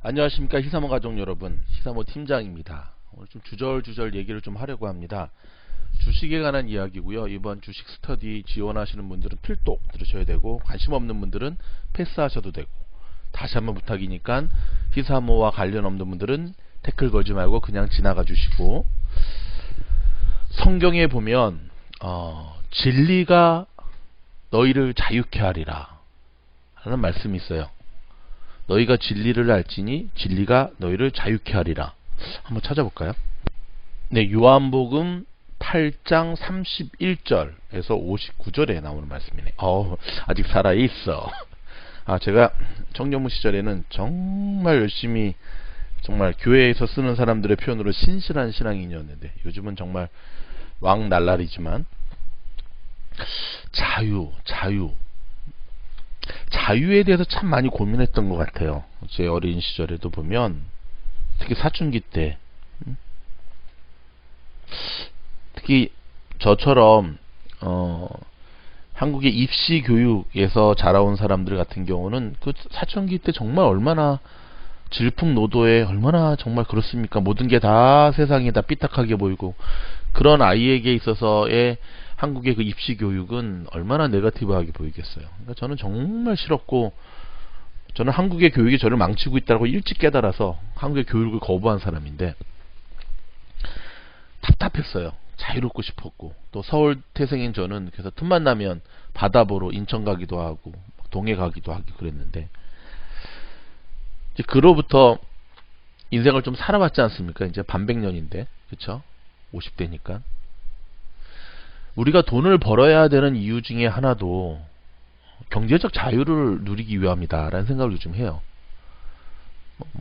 안녕하십니까 히사모 가족 여러분, 히사모 팀장입니다. 오늘 좀 주절주절 얘기를 좀 하려고 합니다. 주식에 관한 이야기고요. 이번 주식 스터디 지원하시는 분들은 필독 들으셔야 되고, 관심 없는 분들은 패스하셔도 되고, 다시 한번 부탁이니까 히사모와 관련 없는 분들은 태클 걸지 말고 그냥 지나가 주시고, 성경에 보면 진리가 너희를 자유케 하리라 라는 말씀이 있어요. 너희가 진리를 알지니 진리가 너희를 자유케 하리라. 한번 찾아볼까요? 네, 요한복음 8장 31절에서 59절에 나오는 말씀이네. 아직 살아있어. 제가 청년부 시절에는 정말 열심히, 정말 교회에서 쓰는 사람들의 표현으로 신실한 신앙인이었는데, 요즘은 정말 왕날라리지만, 자유에 대해서 참 많이 고민했던 것 같아요. 제 어린 시절에도 보면, 특히 사춘기 때, 특히 저처럼 한국의 입시 교육에서 자라온 사람들 같은 경우는 그 사춘기 때 정말 얼마나 질풍노도에 얼마나 정말 그렇습니까? 모든 게 다 세상이 다 삐딱하게 보이고, 그런 아이에게 있어서의 한국의 그 입시 교육은 얼마나 네거티브하게 보이겠어요. 그러니까 저는 정말 싫었고, 저는 한국의 교육이 저를 망치고 있다고 일찍 깨달아서 한국의 교육을 거부한 사람인데, 답답했어요. 자유롭고 싶었고, 또 서울 태생인 저는 그래서 틈만 나면 바다 보러 인천 가기도 하고 동해 가기도 하고 그랬는데, 이제 그로부터 인생을 좀 살아봤지 않습니까? 이제 반백년인데, 그쵸? 50대니까. 우리가 돈을 벌어야 되는 이유 중에 하나도 경제적 자유를 누리기 위함이다 라는 생각을 요즘 해요.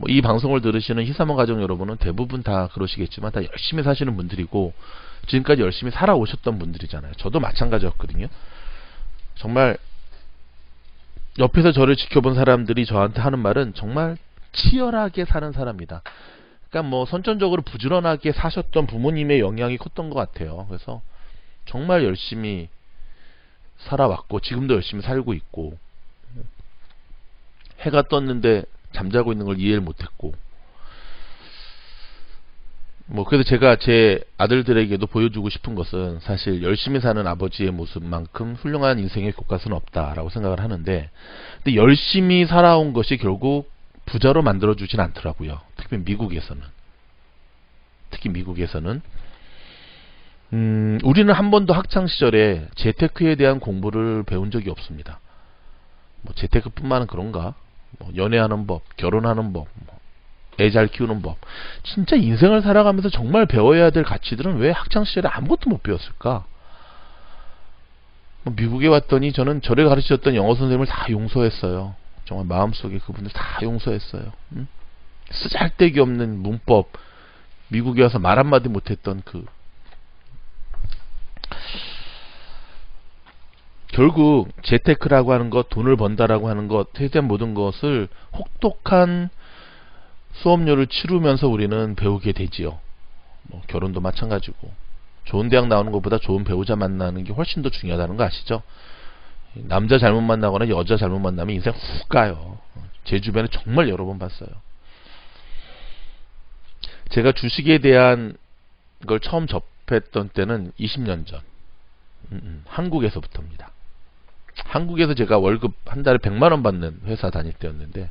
이 방송을 들으시는 히사모 가족 여러분은 대부분 다 그러시겠지만 다 열심히 사시는 분들이고, 지금까지 열심히 살아오셨던 분들이잖아요. 저도 마찬가지였거든요. 정말 옆에서 저를 지켜본 사람들이 저한테 하는 말은 정말 치열하게 사는 사람이다. 그러니까 뭐 선천적으로 부지런하게 사셨던 부모님의 영향이 컸던 것 같아요. 그래서 정말 열심히 살아왔고, 지금도 열심히 살고 있고, 해가 떴는데 잠자고 있는 걸 이해를 못했고, 그래서 제가 제 아들들에게도 보여주고 싶은 것은, 사실 열심히 사는 아버지의 모습만큼 훌륭한 인생의 교과서는 없다라고 생각을 하는데, 근데 열심히 살아온 것이 결국 부자로 만들어주진 않더라고요. 특히 미국에서는 우리는 한 번도 학창시절에 재테크에 대한 공부를 배운 적이 없습니다. 재테크뿐만은 그런가? 연애하는 법, 결혼하는 법, 애 잘 키우는 법. 진짜 인생을 살아가면서 정말 배워야 될 가치들은 왜 학창시절에 아무것도 못 배웠을까? 미국에 왔더니 저는 저를 가르치셨던 영어 선생님을 다 용서했어요. 정말 마음속에 그분들 다 용서했어요. 쓰잘데기 없는 문법, 미국에 와서 말 한마디 못했던 결국 재테크라고 하는 것, 돈을 번다라고 하는 것에 대한 모든 것을 혹독한 수업료를 치르면서 우리는 배우게 되지요. 결혼도 마찬가지고, 좋은 대학 나오는 것보다 좋은 배우자 만나는 게 훨씬 더 중요하다는 거 아시죠? 남자 잘못 만나거나 여자 잘못 만나면 인생 훅 가요. 제 주변에 정말 여러 번 봤어요. 제가 주식에 대한 걸 처음 접했던 때는 20년 전, 한국에서부터입니다. 한국에서 제가 월급 한 달에 100만원 받는 회사 다닐 때였는데,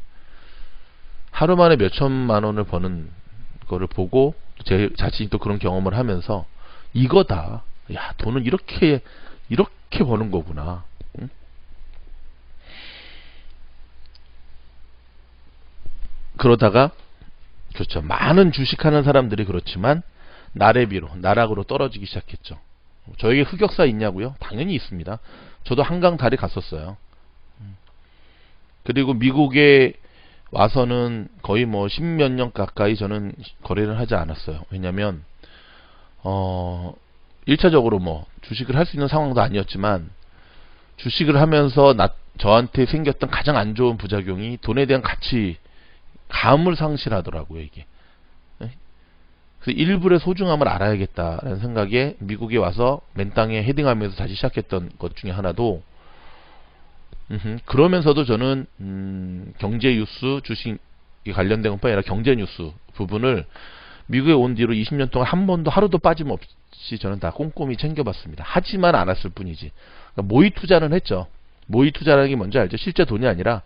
하루 만에 몇 천만 원을 버는 거를 보고 제 자신이 또 그런 경험을 하면서, 이거다. 야, 돈은 이렇게 버는 거구나. 그러다가, 그렇죠, 많은 주식하는 사람들이 그렇지만 나락으로 떨어지기 시작했죠. 저에게 흑역사 있냐고요? 당연히 있습니다. 저도 한강 다리 갔었어요. 그리고 미국에 와서는 거의 10몇 년 가까이 저는 거래를 하지 않았어요. 왜냐면 1차적으로 주식을 할 수 있는 상황도 아니었지만, 주식을 하면서 저한테 생겼던 가장 안 좋은 부작용이 돈에 대한 감을 상실하더라고요, 이게. 그래서 일불의 소중함을 알아야겠다라는 생각에 미국에 와서 맨 땅에 헤딩하면서 다시 시작했던 것 중에 하나도, 그러면서도 저는 경제 뉴스, 주식 관련된 것뿐 아니라 경제 뉴스 부분을 미국에 온 뒤로 20년 동안 한 번도 하루도 빠짐없이 저는 다 꼼꼼히 챙겨봤습니다. 하지만 않았을 뿐이지. 그러니까 모의 투자는 했죠. 모의 투자라는 게 뭔지 알죠? 실제 돈이 아니라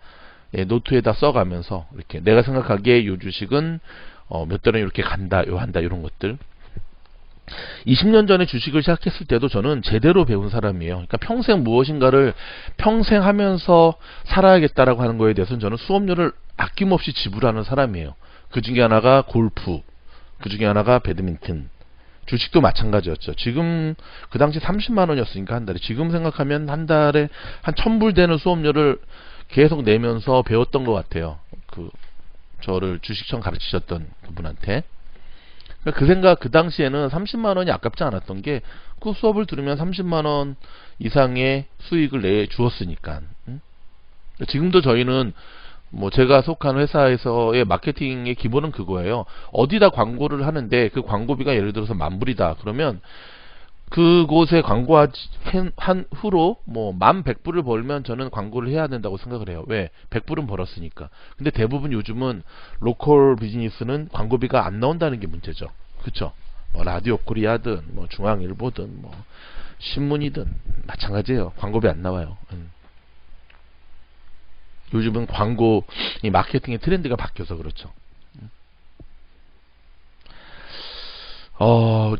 노트에다 써가면서 이렇게 내가 생각하기에 요 주식은 몇 달은 이렇게 간다, 요 한다 이런 것들. 20년 전에 주식을 시작했을 때도 저는 제대로 배운 사람이에요. 그러니까 평생 무엇인가를 평생 하면서 살아야겠다라고 하는 거에 대해서는 저는 수업료를 아낌없이 지불하는 사람이에요. 그 중에 하나가 골프, 그 중에 하나가 배드민턴. 주식도 마찬가지였죠. 지금 그 당시 30만 원이었으니까 한 달에, 지금 생각하면 한 달에 한 1000불 되는 수업료를 계속 내면서 배웠던 것 같아요. 저를 주식처럼 가르치셨던 그분한테. 그 생각, 그 당시에는 30만 원이 아깝지 않았던 게 그 수업을 들으면 30만 원 이상의 수익을 내 주었으니까. 지금도 저희는 뭐 제가 속한 회사에서의 마케팅의 기본은 그거예요. 어디다 광고를 하는데 그 광고비가 예를 들어서 10,000불이다. 그러면 그곳에 광고한 후로 뭐 11,000불을 벌면 저는 광고를 해야 된다고 생각을 해요. 왜? 100불은 벌었으니까. 근데 대부분 요즘은 로컬 비즈니스는 광고비가 안 나온다는 게 문제죠. 그쵸? 뭐 라디오 코리아든 뭐 중앙일보든 뭐 신문이든 마찬가지예요. 광고비 안 나와요. 요즘은 광고, 이 마케팅의 트렌드가 바뀌어서 그렇죠.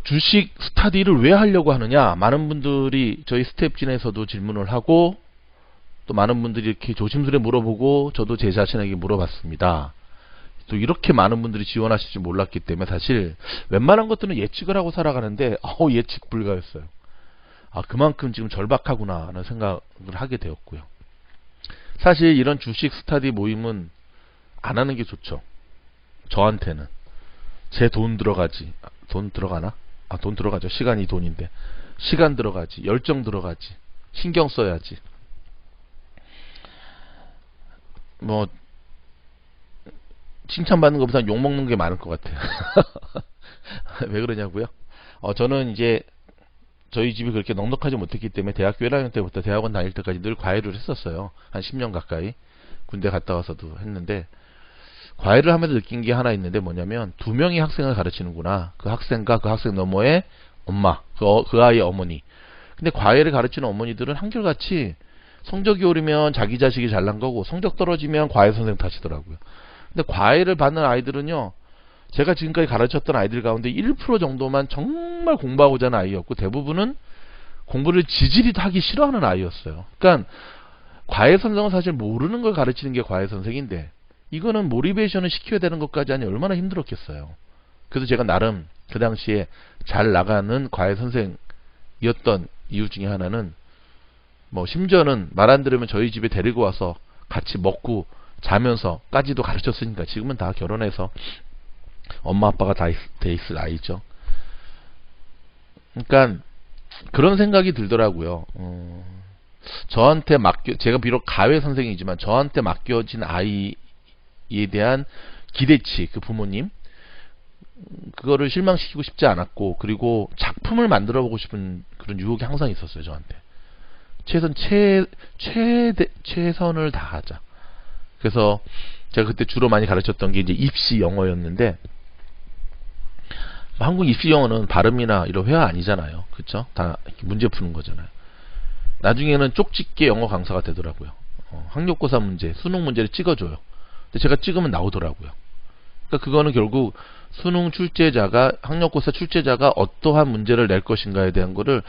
주식 스타디를 왜 하려고 하느냐? 많은 분들이 저희 스텝진에서도 질문을 하고, 또 많은 분들이 이렇게 조심스레 물어보고, 저도 제 자신에게 물어봤습니다. 또 이렇게 많은 분들이 지원하실 줄 몰랐기 때문에 사실 웬만한 것들은 예측을 하고 살아가는데, 예측 불가였어요. 그만큼 지금 절박하구나 하는 생각을 하게 되었고요. 사실 이런 주식 스타디 모임은 안 하는 게 좋죠. 저한테는. 제 돈 들어가지. 돈 들어가나? 돈 들어가죠. 시간이 돈인데. 시간 들어가지. 열정 들어가지. 신경 써야지. 뭐 칭찬받는 것보다 욕먹는 게 많을 것 같아요. 왜 그러냐고요? 저는 이제 저희 집이 그렇게 넉넉하지 못했기 때문에 대학교 1학년 때부터 대학원 다닐 때까지 늘 과외를 했었어요. 한 10년 가까이. 군대 갔다 와서도 했는데, 과외를 하면서 느낀 게 하나 있는데 뭐냐면 2명의 학생을 가르치는구나. 그 학생과 그 학생 너머의 엄마, 그 아이의 어머니. 근데 과외를 가르치는 어머니들은 한결같이 성적이 오르면 자기 자식이 잘난 거고, 성적 떨어지면 과외 선생 탓이더라고요. 근데 과외를 받는 아이들은요, 제가 지금까지 가르쳤던 아이들 가운데 1% 정도만 정말 공부하고자 하는 아이였고, 대부분은 공부를 지질이 하기 싫어하는 아이였어요. 그러니까 과외 선생은 사실 모르는 걸 가르치는 게 과외 선생인데, 이거는 모티베이션을 시켜야 되는 것까지 하니 얼마나 힘들었겠어요. 그래서 제가 나름 그 당시에 잘 나가는 과외 선생이었던 이유 중에 하나는, 뭐 심지어는 말 안 들으면 저희 집에 데리고 와서 같이 먹고 자면서까지도 가르쳤으니까, 지금은 다 결혼해서 엄마 아빠가 다 돼 있을 나이죠. 그러니까 그런 생각이 들더라고요. 저한테 제가 비록 가외 선생이지만 저한테 맡겨진 아이에 대한 기대치, 그 부모님, 그거를 실망시키고 싶지 않았고, 그리고 작품을 만들어 보고 싶은 그런 유혹이 항상 있었어요. 저한테 최선을 다하자. 그래서 제가 그때 주로 많이 가르쳤던 게 이제 입시 영어였는데, 한국 입시 영어는 발음이나 이런 회화 아니잖아요. 그쵸? 다 문제 푸는 거잖아요. 나중에는 쪽집게 영어 강사가 되더라고요. 학력고사 문제, 수능 문제를 찍어줘요. 근데 제가 찍으면 나오더라고요. 그러니까 그거는 결국 수능 출제자가, 학력고사 출제자가 어떠한 문제를 낼 것인가에 대한 거를,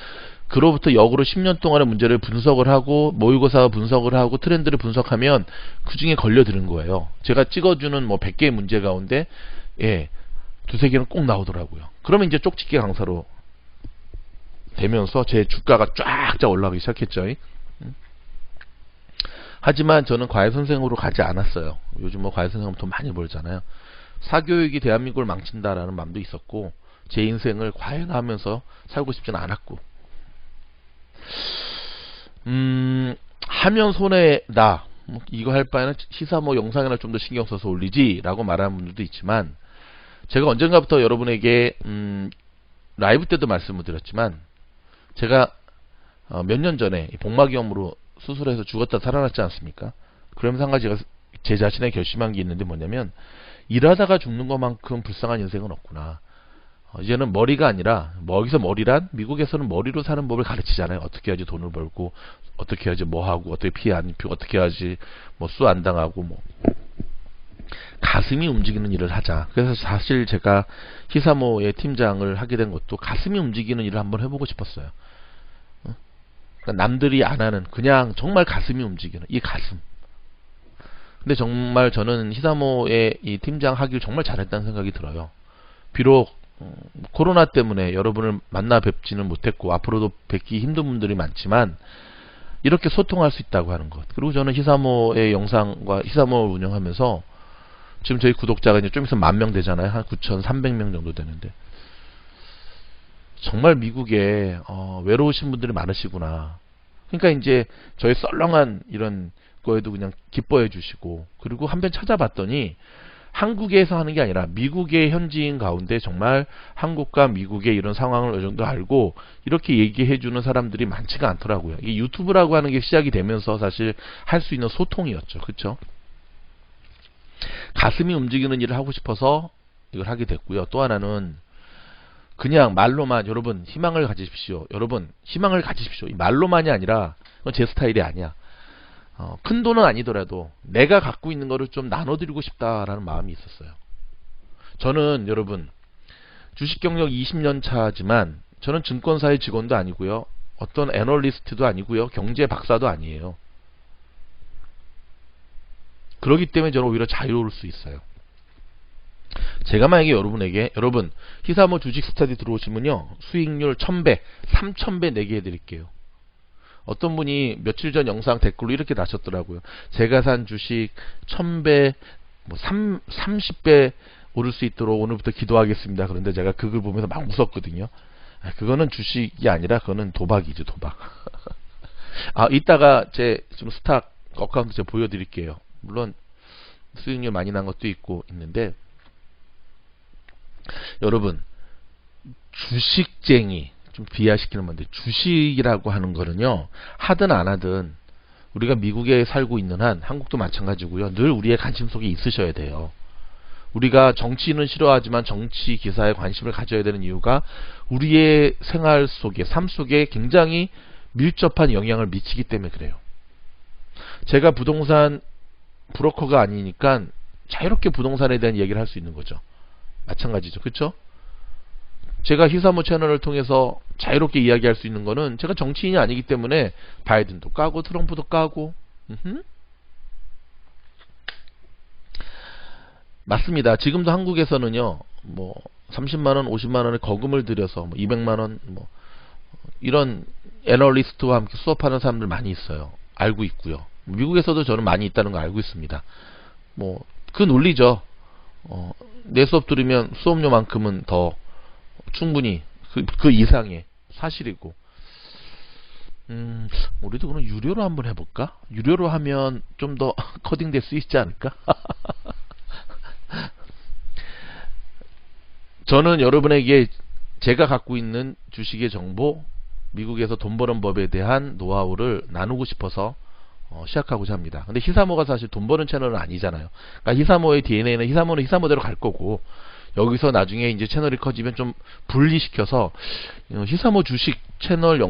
그로부터 역으로 10년 동안의 문제를 분석을 하고, 모의고사 분석을 하고, 트렌드를 분석하면 그 중에 걸려드는 거예요. 제가 찍어주는 뭐 100개의 문제 가운데, 두세 개는 꼭 나오더라고요. 그러면 이제 쪽집게 강사로 되면서 제 주가가 쫙쫙 올라가기 시작했죠. 하지만 저는 과외 선생으로 가지 않았어요. 요즘 뭐 과외 선생은 돈 많이 벌잖아요. 사교육이 대한민국을 망친다라는 마음도 있었고, 제 인생을 과외하면서 살고 싶지는 않았고, 하면 손해다, 이거 할 바에는 시사 뭐 영상이나 좀 더 신경 써서 올리지 라고 말하는 분들도 있지만, 제가 언젠가부터 여러분에게 라이브 때도 말씀을 드렸지만, 제가 몇 년 전에 복막염으로 수술해서 죽었다 살아났지 않습니까? 그러면서 한 가지 제가 제 자신에 결심한 게 있는데 뭐냐면 일하다가 죽는 것만큼 불쌍한 인생은 없구나. 이제는 머리가 아니라 여기서 머리란 미국에서는 머리로 사는 법을 가르치잖아요. 어떻게 해야지 돈을 벌고 어떻게 해야지 뭐 하고 어떻게 피해 안 입히고 어떻게 해야지 뭐 수 안 당하고 뭐 가슴이 움직이는 일을 하자. 그래서 사실 제가 히사모의 팀장을 하게 된 것도 가슴이 움직이는 일을 한번 해보고 싶었어요. 그러니까 남들이 안 하는 그냥 정말 가슴이 움직이는 이 가슴. 근데 정말 저는 히사모의 이 팀장 하길 정말 잘했다는 생각이 들어요. 비록 코로나 때문에 여러분을 만나 뵙지는 못했고 앞으로도 뵙기 힘든 분들이 많지만 이렇게 소통할 수 있다고 하는 것. 그리고 저는 히사모의 영상과 히사모를 운영하면서 지금 저희 구독자가 이제 좀 있으면 10,000명 되잖아요. 한 9,300명 정도 되는데 정말 미국에 외로우신 분들이 많으시구나. 그러니까 이제 저희 썰렁한 이런 거에도 그냥 기뻐해 주시고 그리고 한번 찾아봤더니 한국에서 하는 게 아니라 미국의 현지인 가운데 정말 한국과 미국의 이런 상황을 어느 정도 알고 이렇게 얘기해 주는 사람들이 많지가 않더라고요. 이 유튜브라고 하는 게 시작이 되면서 사실 할 수 있는 소통이었죠. 그렇죠? 가슴이 움직이는 일을 하고 싶어서 이걸 하게 됐고요. 또 하나는 그냥 말로만 여러분 희망을 가지십시오. 여러분 희망을 가지십시오. 이 말로만이 아니라 그건 제 스타일이 아니야. 큰 돈은 아니더라도 내가 갖고 있는 거를 좀 나눠드리고 싶다라는 마음이 있었어요. 저는 여러분 주식 경력 20년 차지만 저는 증권사의 직원도 아니고요. 어떤 애널리스트도 아니고요. 경제 박사도 아니에요. 그렇기 때문에 저는 오히려 자유로울 수 있어요. 제가 만약에 여러분 히사모 주식 스터디 들어오시면요. 수익률 1000배, 3000배 내게 해드릴게요. 어떤 분이 며칠 전 영상 댓글로 이렇게 다셨더라고요. 제가 산 주식 1000배, 뭐 30배 오를 수 있도록 오늘부터 기도하겠습니다. 그런데 제가 그걸 보면서 막 웃었거든요. 그거는 주식이 아니라 그거는 도박이죠, 도박. 이따가 제 지금 스탁 어카운트 제가 보여드릴게요. 물론 수익률 많이 난 것도 있는데 여러분 주식쟁이 좀 비하시키는 건데 주식이라고 하는 거는요 하든 안 하든 우리가 미국에 살고 있는 한 한국도 마찬가지고요 늘 우리의 관심 속에 있으셔야 돼요. 우리가 정치는 싫어하지만 정치 기사에 관심을 가져야 되는 이유가 우리의 생활 속에 삶 속에 굉장히 밀접한 영향을 미치기 때문에 그래요. 제가 부동산 브로커가 아니니까 자유롭게 부동산에 대한 얘기를 할 수 있는 거죠. 마찬가지죠. 그렇죠? 제가 히사모 채널을 통해서 자유롭게 이야기할 수 있는 거는 제가 정치인이 아니기 때문에 바이든도 까고 트럼프도 까고 맞습니다. 지금도 한국에서는요 뭐 30만원 50만원의 거금을 들여서 뭐 200만원 뭐 이런 애널리스트와 함께 수업하는 사람들 많이 있어요. 알고 있고요. 미국에서도 저는 많이 있다는 거 알고 있습니다. 뭐 그 논리죠. 내 수업 들으면 수업료만큼은 더 충분히 그 이상의 사실이고 우리도 그럼 유료로 한번 해볼까? 유료로 하면 좀 더 커딩 될 수 있지 않을까? 저는 여러분에게 제가 갖고 있는 주식의 정보 미국에서 돈 버는 법에 대한 노하우를 나누고 싶어서 시작하고자 합니다. 근데 히사모가 사실 돈 버는 채널은 아니잖아요. 그러니까 히사모의 DNA는 히사모는 히사모대로 갈 거고 여기서 나중에 이제 채널이 커지면 좀 분리시켜서 히사모 주식 채널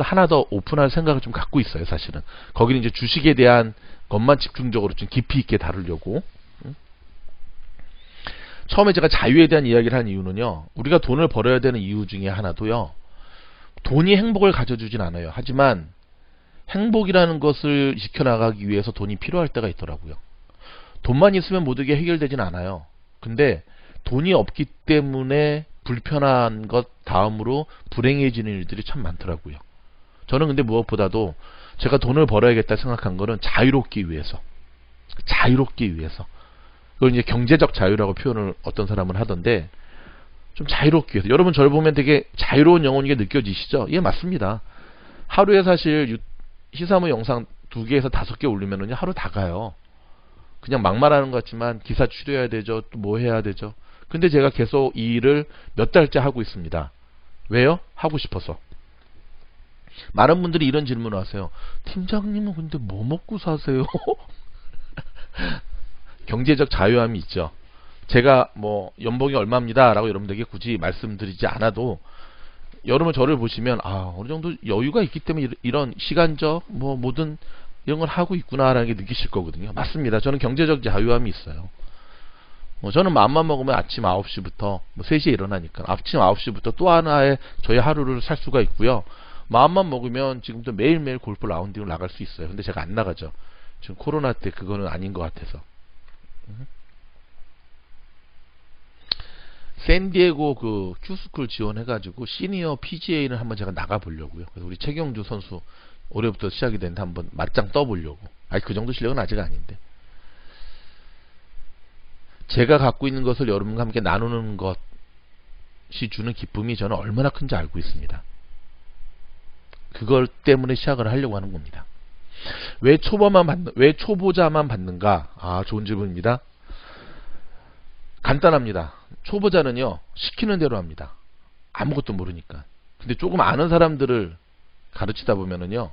하나 더 오픈할 생각을 좀 갖고 있어요. 사실은 거기는 이제 주식에 대한 것만 집중적으로 좀 깊이 있게 다루려고. 처음에 제가 자유에 대한 이야기를 한 이유는요. 우리가 돈을 벌어야 되는 이유 중에 하나도요. 돈이 행복을 가져주진 않아요. 하지만 행복이라는 것을 지켜나가기 위해서 돈이 필요할 때가 있더라고요. 돈만 있으면 모든 게 해결되진 않아요. 근데 돈이 없기 때문에 불편한 것 다음으로 불행해지는 일들이 참 많더라고요. 저는 근데 무엇보다도 제가 돈을 벌어야겠다 생각한 거는 자유롭기 위해서. 그걸 이제 경제적 자유라고 표현을 어떤 사람은 하던데 좀 자유롭기 위해서. 여러분 저를 보면 되게 자유로운 영혼이 느껴지시죠? 예, 맞습니다. 하루에 사실 히사모 영상 2개에서 5개 올리면은 하루 다 가요. 그냥 막말하는 것 같지만 기사 추려야 되죠. 또 뭐 해야 되죠. 근데 제가 계속 이 일을 몇 달째 하고 있습니다. 왜요? 하고 싶어서. 많은 분들이 이런 질문을 하세요. 팀장님은 근데 뭐 먹고 사세요? 경제적 자유함이 있죠. 제가 뭐 연봉이 얼마입니다 라고 여러분들에게 굳이 말씀드리지 않아도 여러분 저를 보시면 어느 정도 여유가 있기 때문에 이런 시간적 뭐 모든 이런 걸 하고 있구나라는 게 느끼실 거거든요. 맞습니다. 저는 경제적 자유함이 있어요. 저는 마음만 먹으면 아침 9시부터 뭐 3시에 일어나니까 아침 9시부터 또 하나의 저의 하루를 살 수가 있고요. 마음만 먹으면 지금도 매일매일 골프 라운딩을 나갈 수 있어요. 근데 제가 안 나가죠. 지금 코로나 때 그거는 아닌 것 같아서. 샌디에고 그 큐스쿨 지원해가지고 시니어 PGA를 한번 제가 나가보려고요. 그래서 우리 최경주 선수 올해부터 시작이 됐는데 한번 맞짱 떠보려고. 그 정도 실력은 아직 아닌데. 제가 갖고 있는 것을 여러분과 함께 나누는 것이 주는 기쁨이 저는 얼마나 큰지 알고 있습니다. 그걸 때문에 시작을 하려고 하는 겁니다. 왜 초보자만 받는가? 좋은 질문입니다. 간단합니다. 초보자는요, 시키는 대로 합니다. 아무것도 모르니까. 근데 조금 아는 사람들을 가르치다 보면은요,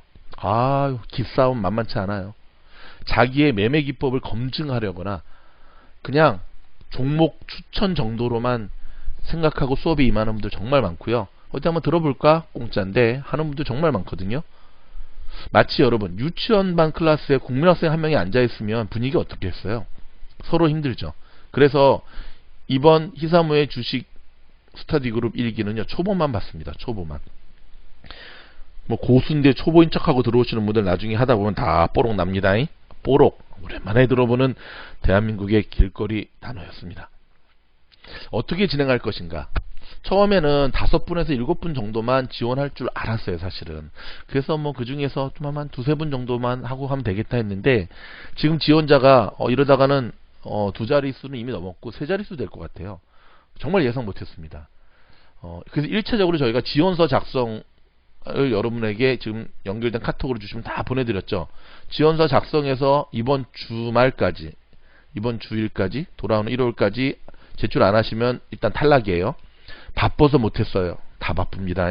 기싸움 만만치 않아요. 자기의 매매 기법을 검증하려거나, 그냥 종목 추천 정도로만 생각하고 수업에 임하는 분들 정말 많고요. 어디 한번 들어볼까? 공짜인데 하는 분들 정말 많거든요. 마치 여러분 유치원반 클래스에 국민학생 한 명이 앉아있으면 분위기 어떻게 했어요? 서로 힘들죠. 그래서 이번 히사무의 주식 스터디그룹 1기는요 초보만 받습니다. 초보만. 뭐 고수인데 초보인 척하고 들어오시는 분들 나중에 하다 보면 다 뽀록 납니다. 뽀록. 오랜만에 들어보는 대한민국의 길거리 단어였습니다. 어떻게 진행할 것인가? 처음에는 5분에서 7분 정도만 지원할 줄 알았어요, 사실은. 그래서 뭐 그 중에서 좀 한 2-3분 정도만 하고 하면 되겠다 했는데, 지금 지원자가 이러다가는 2자릿수는 이미 넘었고 3자릿수 될 것 같아요. 정말 예상 못했습니다. 그래서 1차적으로 저희가 지원서 작성을 여러분에게 지금 연결된 카톡으로 주시면 다 보내드렸죠. 지원서 작성해서 이번 주말까지, 이번 주일까지, 돌아오는 1월까지 제출 안 하시면 일단 탈락이에요. 바빠서 못했어요. 다 바쁩니다.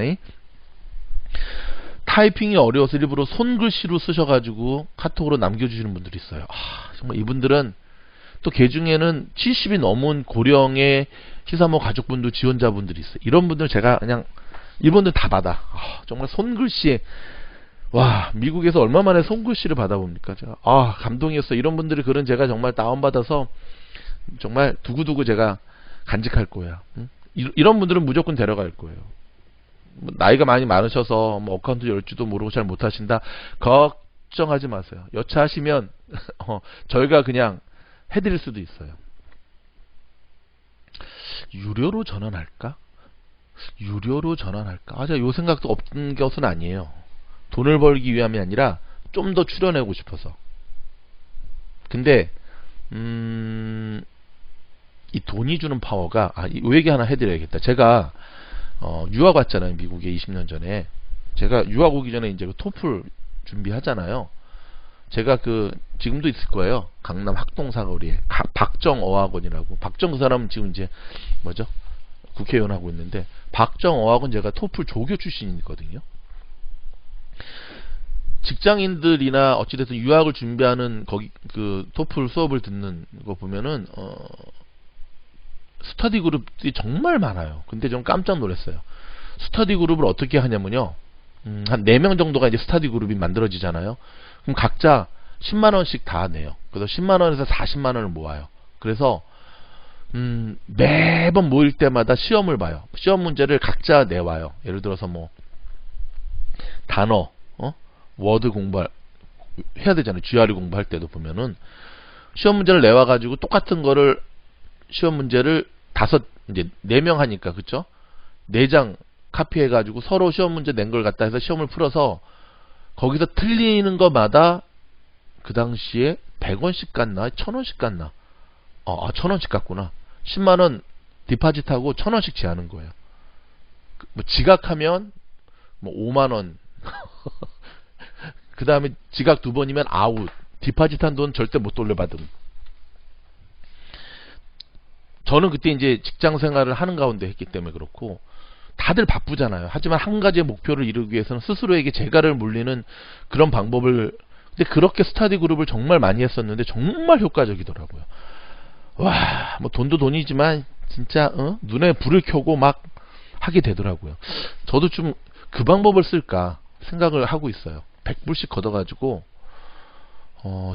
타이핑이 어려워서 일부러 손글씨로 쓰셔가지고 카톡으로 남겨주시는 분들이 있어요. 정말 이분들은 또 개중에는 70이 넘은 고령의 히사모 가족분들 지원자분들이 있어요. 이런 분들 제가 그냥 이분들 다 받아. 정말 손글씨, 와, 미국에서 얼마 만에 손글씨를 받아봅니까? 제가 감동이었어요. 이런 분들이 글은 제가 정말 다운받아서 정말 두고두고 제가 간직할 거야. 이런 분들은 무조건 데려갈 거예요. 나이가 많이 많으셔서 뭐 어카운트 열지도 모르고 잘 못하신다, 걱정하지 마세요. 여차하시면 저희가 그냥 해드릴 수도 있어요. 유료로 전환할까? 유료로 전환할까? 제가 요 생각도 없는 것은 아니에요. 돈을 벌기 위함이 아니라 좀 더 출연하고 싶어서. 근데 이 돈이 주는 파워가, 이 얘기 하나 해드려야겠다. 제가 유학 왔잖아요, 미국에 20년 전에. 제가 유학 오기 전에 이제 그 토플 준비하잖아요. 제가 지금도 있을 거예요. 강남 학동사거리에 박정어학원이라고. 박정 그 사람은 지금 이제 뭐죠? 국회의원 하고 있는데, 박정어학원 제가 토플 조교 출신이거든요. 직장인들이나 어찌됐든 유학을 준비하는 거기 토플 수업을 듣는 거 보면은 스터디 그룹이 정말 많아요. 근데 좀 깜짝 놀랐어요. 스터디 그룹을 어떻게 하냐면요, 한 4명 정도가 이제 스터디 그룹이 만들어지잖아요. 그럼 각자 10만원씩 다 내요. 그래서 10만원에서 40만원을 모아요. 그래서 매번 모일 때마다 시험을 봐요. 시험 문제를 각자 내와요. 예를 들어서 뭐 단어, 워드 공부해야 되잖아요. GRE 공부할 때도 보면은 시험 문제를 내와가지고 똑같은 거를 시험 문제를 이제 4명 하니까, 그쵸? 4장 카피해가지고 서로 시험 문제 낸 걸 갖다 해서 시험을 풀어서 거기서 틀리는 것마다 그 당시에 100원씩 깠나? 1000원씩 깠나? 1000원씩 깠구나. 10만원 디파짓하고 1000원씩 제하는 거예요. 뭐 지각하면 뭐 5만원. 그 다음에 지각 2번이면 아웃. 디파짓한 돈 절대 못 돌려받음. 저는 그때 이제 직장 생활을 하는 가운데 했기 때문에 그렇고, 다들 바쁘잖아요. 하지만 한 가지의 목표를 이루기 위해서는 스스로에게 재갈을 물리는 그런 방법을 근데 그렇게 스터디 그룹을 정말 많이 했었는데 정말 효과적이더라고요. 와, 뭐 돈도 돈이지만 진짜 눈에 불을 켜고 막 하게 되더라고요. 저도 좀 그 방법을 쓸까 생각을 하고 있어요. 100불씩 걷어가지고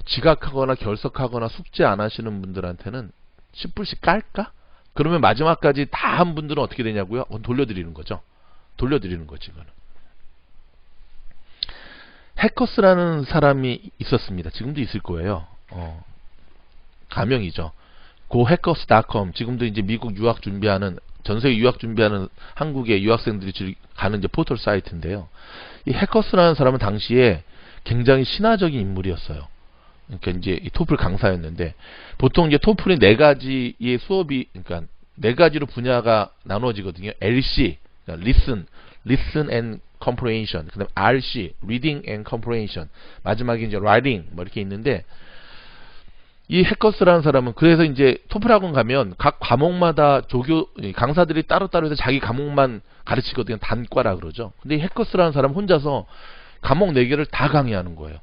지각하거나 결석하거나 숙제 안 하시는 분들한테는 10불씩 깔까? 그러면 마지막까지 다 한 분들은 어떻게 되냐고요? 돌려드리는 거죠. 돌려드리는 거지, 이거는. 해커스라는 사람이 있었습니다. 지금도 있을 거예요. 가명이죠. gohackers.com. 지금도 이제 미국 유학 준비하는, 전 세계 유학 준비하는 한국의 유학생들이 가는 이제 포털 사이트인데요. 이 해커스라는 사람은 당시에 굉장히 신화적인 인물이었어요. 그러니까 이제 이 토플 강사였는데, 보통 이제 토플이 네 가지의 수업이, 그러니까 네 가지로 분야가 나눠지거든요. LC, 그러니까 listen and comprehension. 그다음 RC, reading and comprehension. 마지막에 이제 writing 뭐 이렇게 있는데, 이 해커스라는 사람은 그래서 이제 토플 학원 가면 각 과목마다 강사들이 따로따로 해서 자기 과목만 가르치거든요. 단과라 그러죠. 근데 이 해커스라는 사람은 혼자서 과목 4개를 다 강의하는 거예요.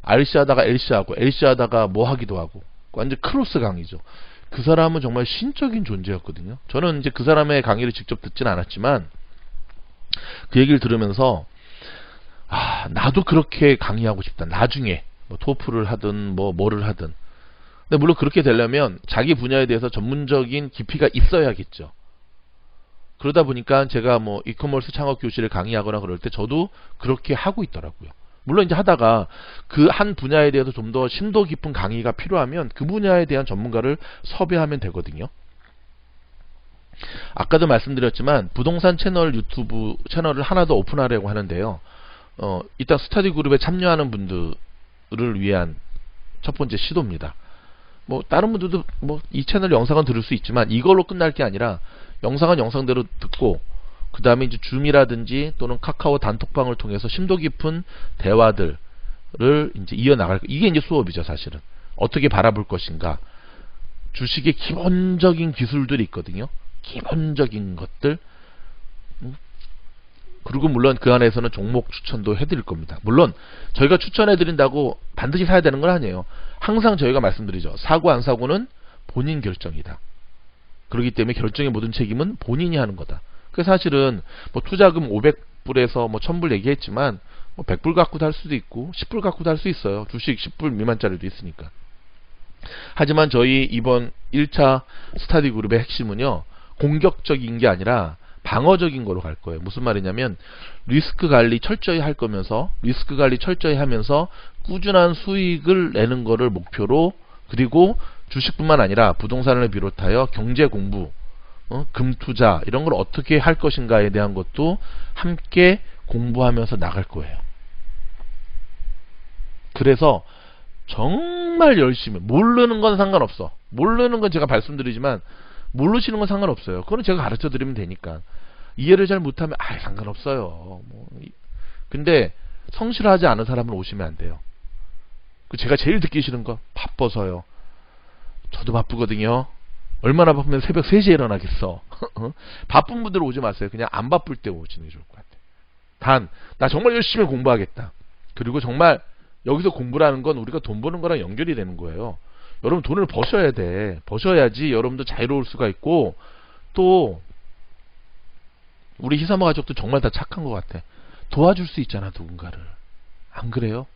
RC 하다가 LC 하고 LC 하다가 뭐 하기도 하고 완전 크로스 강의죠. 그 사람은 정말 신적인 존재였거든요. 저는 이제 그 사람의 강의를 직접 듣진 않았지만 그 얘기를 들으면서 나도 그렇게 강의하고 싶다. 나중에 뭐 토플을 하든 뭐를 하든. 근데 물론 그렇게 되려면 자기 분야에 대해서 전문적인 깊이가 있어야겠죠. 그러다 보니까 제가 뭐 이커머스 창업 교실을 강의하거나 그럴 때 저도 그렇게 하고 있더라고요. 물론 이제 하다가 그 한 분야에 대해서 좀 더 심도 깊은 강의가 필요하면 그 분야에 대한 전문가를 섭외하면 되거든요. 아까도 말씀드렸지만 부동산 채널 유튜브 채널을 하나 더 오픈하려고 하는데요. 일단 스터디 그룹에 참여하는 분들을 위한 첫 번째 시도입니다. 뭐 다른 분들도 뭐 이 채널 영상은 들을 수 있지만 이걸로 끝날 게 아니라 영상은 영상대로 듣고 그 다음에 이제 줌이라든지 또는 카카오 단톡방을 통해서 심도 깊은 대화들을 이제 이어나갈, 이게 이제 수업이죠, 사실은. 어떻게 바라볼 것인가. 주식의 기본적인 기술들이 있거든요. 기본적인 것들. 그리고 물론 그 안에서는 종목 추천도 해드릴 겁니다. 물론 저희가 추천해드린다고 반드시 사야 되는 건 아니에요. 항상 저희가 말씀드리죠. 사고 안 사고는 본인 결정이다. 그렇기 때문에 결정의 모든 책임은 본인이 하는 거다. 그래서 사실은 뭐 투자금 500불에서 뭐 1000불 얘기했지만 뭐 100불 갖고도 할 수도 있고 10불 갖고도 할 수 있어요. 주식 10불 미만짜리도 있으니까. 하지만 저희 이번 1차 스터디 그룹의 핵심은요. 공격적인 게 아니라 방어적인 거로 갈 거예요. 무슨 말이냐면 리스크 관리 철저히 할 거면서 리스크 관리 철저히 하면서 꾸준한 수익을 내는 거를 목표로, 그리고 주식뿐만 아니라 부동산을 비롯하여 경제 공부, 금투자 이런 걸 어떻게 할 것인가에 대한 것도 함께 공부하면서 나갈 거예요. 그래서 정말 열심히, 모르는 건 상관없어. 모르는 건 제가 말씀드리지만 모르시는 건 상관없어요. 그거는 제가 가르쳐 드리면 되니까. 이해를 잘 못하면 상관없어요. 근데 성실하지 않은 사람은 오시면 안 돼요. 제가 제일 듣기 싫은 거 바빠서요. 저도 바쁘거든요. 얼마나 바쁘면 새벽 3시에 일어나겠어. 바쁜 분들 오지 마세요. 그냥 안 바쁠 때 오시는 게 좋을 것 같아요. 단, 나 정말 열심히 공부하겠다. 그리고 정말 여기서 공부라는 건 우리가 돈 버는 거랑 연결이 되는 거예요. 여러분 돈을 버셔야 돼. 버셔야지 여러분도 자유로울 수가 있고, 또 우리 희사모 가족도 정말 다 착한 것 같아. 도와줄 수 있잖아, 누군가를. 안 그래요?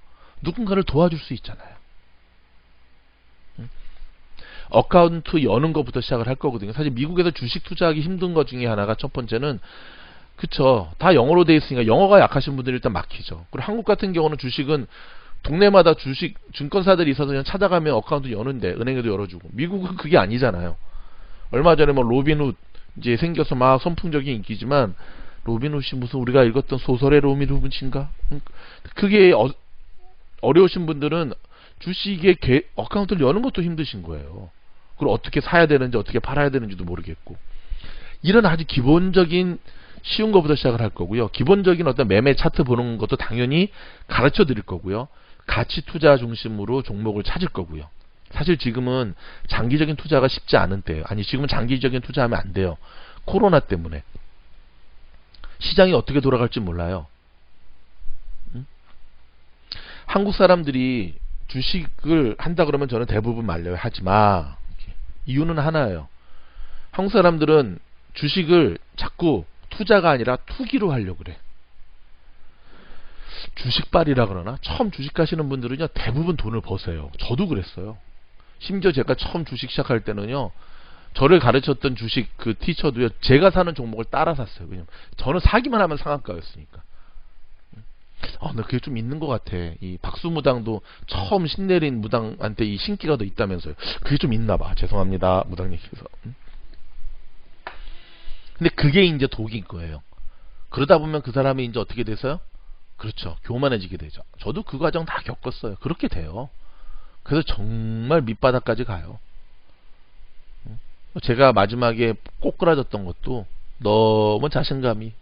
누군가를 도와줄 수 있잖아요. 어카운트 여는 것부터 시작을 할 거거든요. 사실 미국에서 주식 투자하기 힘든 것 중에 하나가 첫 번째는, 그쵸, 다 영어로 돼 있으니까 영어가 약하신 분들이 일단 막히죠. 그리고 한국 같은 경우는 주식은 동네마다 주식 증권사들이 있어서 그냥 찾아가면 어카운트 여는데 은행에도 열어주고, 미국은 그게 아니잖아요. 얼마 전에 뭐 로빈훗 이제 생겨서 막 선풍적인 인기지만, 로빈훗이 무슨 우리가 읽었던 소설의 로빈훗인가? 그게 어려우신 분들은 주식의 어카운트를 여는 것도 힘드신 거예요. 그리고 어떻게 사야 되는지 어떻게 팔아야 되는지도 모르겠고, 이런 아주 기본적인 쉬운 것부터 시작을 할 거고요. 기본적인 어떤 매매 차트 보는 것도 당연히 가르쳐 드릴 거고요. 가치 투자 중심으로 종목을 찾을 거고요. 사실 지금은 장기적인 투자가 쉽지 않은 때예요. 아니, 지금은 장기적인 투자하면 안 돼요. 코로나 때문에 시장이 어떻게 돌아갈지 몰라요. 한국 사람들이 주식을 한다 그러면 저는 대부분 말려요. 하지 마. 이유는 하나예요. 한국 사람들은 주식을 자꾸 투자가 아니라 투기로 하려고 그래. 주식발이라 그러나? 처음 주식 하시는 분들은요, 대부분 돈을 버세요. 저도 그랬어요. 심지어 제가 처음 주식 시작할 때는요, 저를 가르쳤던 주식 그 티처도요, 제가 사는 종목을 따라 샀어요. 왜냐면 저는 사기만 하면 상한가였으니까. 근데 그게 좀 있는 것 같아. 이 박수무당도 처음 신내린 무당한테 이 신기가 더 있다면서요. 그게 좀 있나 봐. 죄송합니다, 무당님께서. 근데 그게 이제 독인 거예요. 그러다 보면 그 사람이 이제 어떻게 돼서요? 그렇죠. 교만해지게 되죠. 저도 그 과정 다 겪었어요. 그렇게 돼요. 그래서 정말 밑바닥까지 가요. 제가 마지막에 꼬꾸라졌던 것도 너무 자신감이.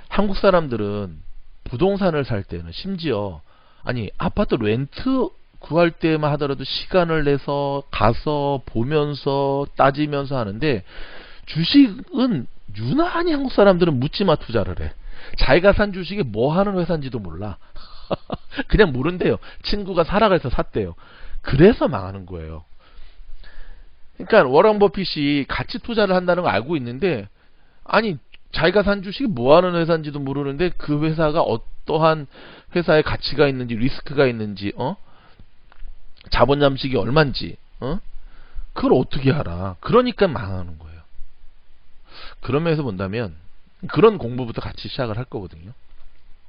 한국 사람들은 부동산을 살 때는 심지어 아니 아파트 렌트 구할 때만 하더라도 시간을 내서 가서 보면서 따지면서 하는데, 주식은 유난히 한국 사람들은 묻지마 투자를 해. 자기가 산 주식이 뭐 하는 회사인지도 몰라. 그냥 모른대요. 친구가 사라 그래서 샀대요. 그래서 망하는 거예요. 그러니까 워런 버핏이 가치 투자를 한다는 걸 알고 있는데, 아니 자기가 산 주식이 뭐 하는 회사인지도 모르는데 그 회사가 어떠한 회사의 가치가 있는지, 리스크가 있는지, 자본 잠식이 얼만지, 그걸 어떻게 알아? 그러니까 망하는 거예요. 그런 면에서 본다면 그런 공부부터 같이 시작을 할 거거든요.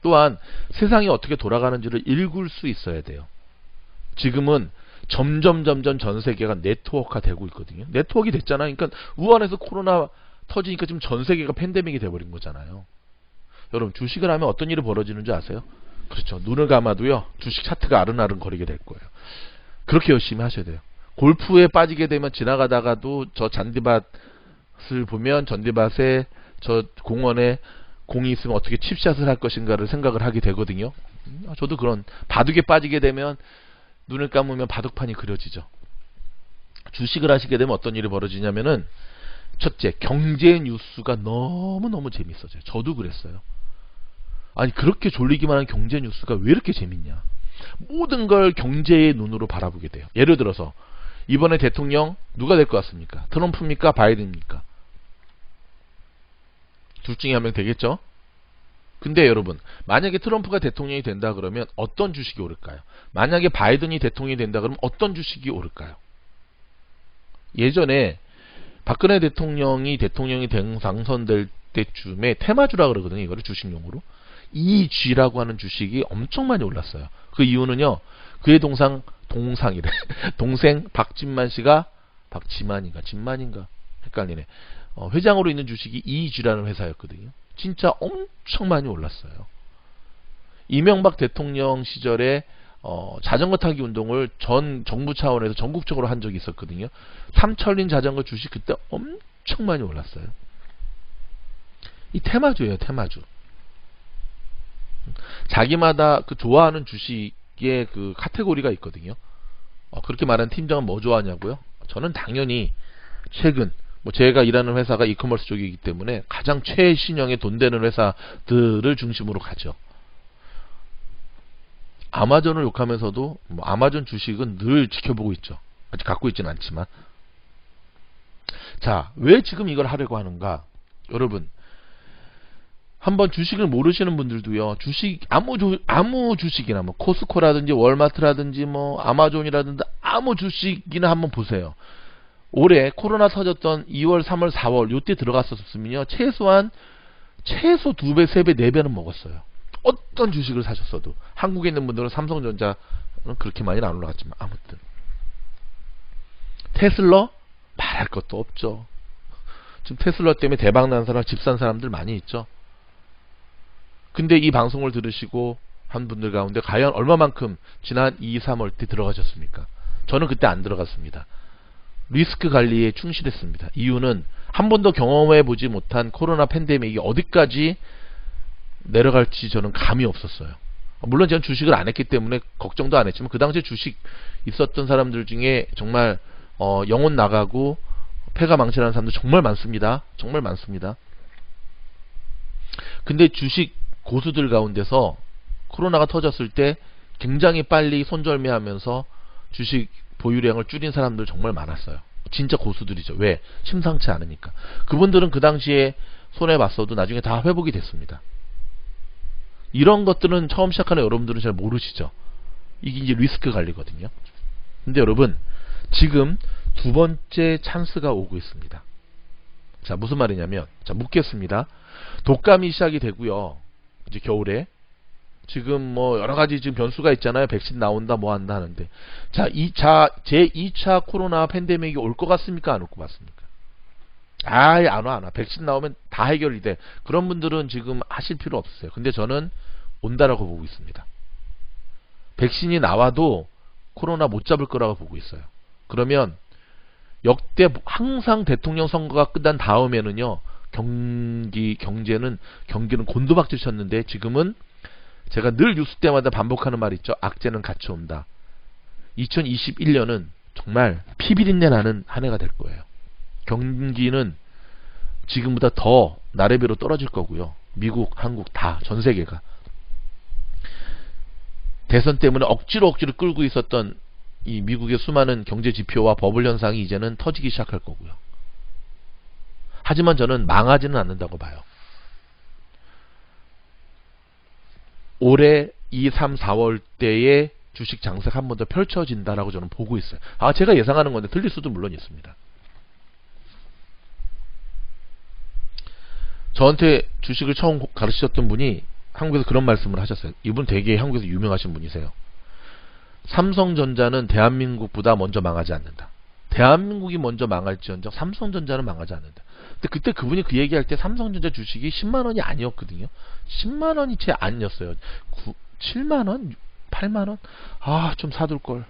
또한 세상이 어떻게 돌아가는지를 읽을 수 있어야 돼요. 지금은 점점 전 세계가 네트워크가 되고 있거든요. 네트워크가 됐잖아요. 그러니까 우한에서 코로나 터지니까 지금 전 세계가 팬데믹이 돼버린 거잖아요. 여러분, 주식을 하면 어떤 일이 벌어지는 줄 아세요? 그렇죠. 눈을 감아도요, 주식 차트가 아른아른 거리게 될 거예요. 그렇게 열심히 하셔야 돼요. 골프에 빠지게 되면 지나가다가도 저 잔디밭을 보면 잔디밭에 저 공원에 공이 있으면 어떻게 칩샷을 할 것인가를 생각을 하게 되거든요. 저도 그런 바둑에 빠지게 되면 눈을 감으면 바둑판이 그려지죠. 주식을 하시게 되면 어떤 일이 벌어지냐면은, 첫째, 경제 뉴스가 너무너무 재밌어져요. 저도 그랬어요. 아니 그렇게 졸리기만 한 경제 뉴스가 왜 이렇게 재밌냐. 모든 걸 경제의 눈으로 바라보게 돼요. 예를 들어서 이번에 대통령 누가 될 것 같습니까? 트럼프입니까? 바이든입니까? 둘 중에 한 명 되겠죠? 근데 여러분, 만약에 트럼프가 대통령이 된다 그러면 어떤 주식이 오를까요? 만약에 바이든이 대통령이 된다 그러면 어떤 주식이 오를까요? 예전에 박근혜 대통령이 당선될 때쯤에 테마주라 그러거든요. 이거를 주식용으로. EG라고 하는 주식이 엄청 많이 올랐어요. 그 이유는요, 그의 동생이래. 동생 박진만 씨가, 박지만인가 진만인가 헷갈리네. 회장으로 있는 주식이 EG라는 회사였거든요. 진짜 엄청 많이 올랐어요. 이명박 대통령 시절에 자전거 타기 운동을 전 정부 차원에서 전국적으로 한 적이 있었거든요. 삼천린 자전거 주식 그때 엄청 많이 올랐어요. 이 테마주예요, 테마주. 자기마다 그 좋아하는 주식의 그 카테고리가 있거든요. 그렇게 말하는 팀장은 뭐 좋아하냐고요? 저는 당연히 최근 제가 일하는 회사가 이커머스 쪽이기 때문에 가장 최신형의 돈 되는 회사들을 중심으로 가죠. 아마존을 욕하면서도 아마존 주식은 늘 지켜보고 있죠. 아직 갖고 있지는 않지만. 자, 왜 지금 이걸 하려고 하는가? 여러분, 한번 주식을 모르시는 분들도요, 주식 아무 주식이나 코스코라든지 월마트라든지 아마존이라든지 아무 주식이나 한번 보세요. 올해 코로나 터졌던 2월, 3월, 4월 요때 들어갔었으면요, 최소 2배, 3배, 4배는 먹었어요. 어떤 주식을 사셨어도. 한국에 있는 분들은 삼성전자는 그렇게 많이는 안 올라갔지만, 아무튼 테슬라 말할 것도 없죠. 지금 테슬라 때문에 대박난 사람, 집 산 사람들 많이 있죠. 근데 이 방송을 들으시고 한 분들 가운데 과연 얼마만큼 지난 2, 3월 때 들어가셨습니까? 저는 그때 안 들어갔습니다. 리스크 관리에 충실했습니다. 이유는 한 번도 경험해 보지 못한 코로나 팬데믹이 어디까지 내려갈지 저는 감이 없었어요. 물론 제가 주식을 안 했기 때문에 걱정도 안 했지만, 그 당시에 주식 있었던 사람들 중에 정말 영혼 나가고 폐가 망신하는 사람들 정말 많습니다. 정말 많습니다. 근데 주식 고수들 가운데서 코로나가 터졌을 때 굉장히 빨리 손절매하면서 주식 보유량을 줄인 사람들 정말 많았어요. 진짜 고수들이죠. 왜? 심상치 않으니까. 그분들은 그 당시에 손해봤어도 나중에 다 회복이 됐습니다. 이런 것들은 처음 시작하는 여러분들은 잘 모르시죠. 이게 이제 리스크 관리거든요. 근데 여러분, 지금 두 번째 찬스가 오고 있습니다. 자, 무슨 말이냐면, 자, 묻겠습니다. 독감이 시작이 되고요. 이제 겨울에. 지금 뭐 여러 가지 지금 변수가 있잖아요. 백신 나온다 뭐 한다 하는데. 자, 제2차 코로나 팬데믹이 올 것 같습니까? 안 올 것 같습니까? 아예 안 와. 백신 나오면 다 해결이 돼. 그런 분들은 지금 하실 필요 없으세요. 근데 저는 온다라고 보고 있습니다. 백신이 나와도 코로나 못 잡을 거라고 보고 있어요. 그러면 역대 항상 대통령 선거가 끝난 다음에는요. 경기는 곤두박질 쳤는데 지금은 제가 늘 뉴스 때마다 반복하는 말 있죠. 악재는 같이 온다. 2021년은 정말 피비린내 나는 한 해가 될 거예요. 경기는 지금보다 더 나래비로 떨어질 거고요. 미국, 한국 다 전 세계가 대선 때문에 억지로 끌고 있었던 이 미국의 수많은 경제 지표와 버블 현상이 이제는 터지기 시작할 거고요. 하지만 저는 망하지는 않는다고 봐요. 올해 2, 3, 4월 때에 주식 장세가 한 번 더 펼쳐진다라고 저는 보고 있어요. 제가 예상하는 건데 틀릴 수도 물론 있습니다. 저한테 주식을 처음 가르치셨던 분이 한국에서 그런 말씀을 하셨어요. 이분 되게 한국에서 유명하신 분이세요. 삼성전자는 대한민국보다 먼저 망하지 않는다. 대한민국이 먼저 망할지언정 삼성전자는 망하지 않는다. 근데 그때 그분이 그 얘기할 때 삼성전자 주식이 10만원이 아니었거든요. 10만원이 채 아니었어요. 7만원? 8만원? 좀 사둘걸.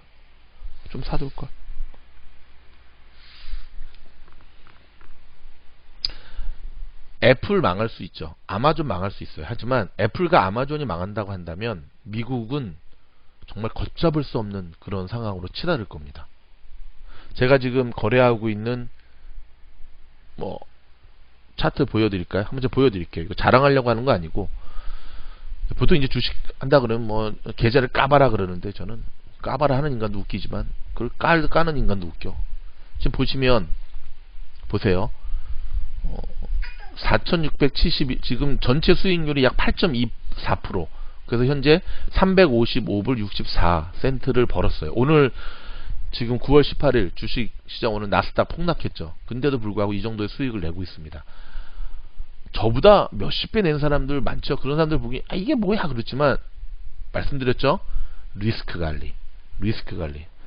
애플 망할 수 있죠. 아마존 망할 수 있어요. 하지만 애플과 아마존이 망한다고 한다면 미국은 정말 걷잡을 수 없는 그런 상황으로 치달을 겁니다. 제가 지금 거래하고 있는 차트 보여드릴까요? 한번 좀 보여드릴게요. 이거 자랑하려고 하는 거 아니고 보통 이제 주식 한다 그러면 계좌를 까봐라 그러는데 저는 까봐라 하는 인간도 웃기지만 그걸 까는 인간도 웃겨. 지금 보시면 보세요. 4,670 지금 전체 수익률이 약 8.24%. 그래서 현재 355불 64센트를 벌었어요. 오늘 지금 9월 18일 주식 시장 오늘 나스닥 폭락했죠. 근데도 불구하고 이 정도의 수익을 내고 있습니다. 저보다 몇십 배 낸 사람들 많죠. 그런 사람들 보기 이게 뭐야 그렇지만 말씀드렸죠. 리스크 관리.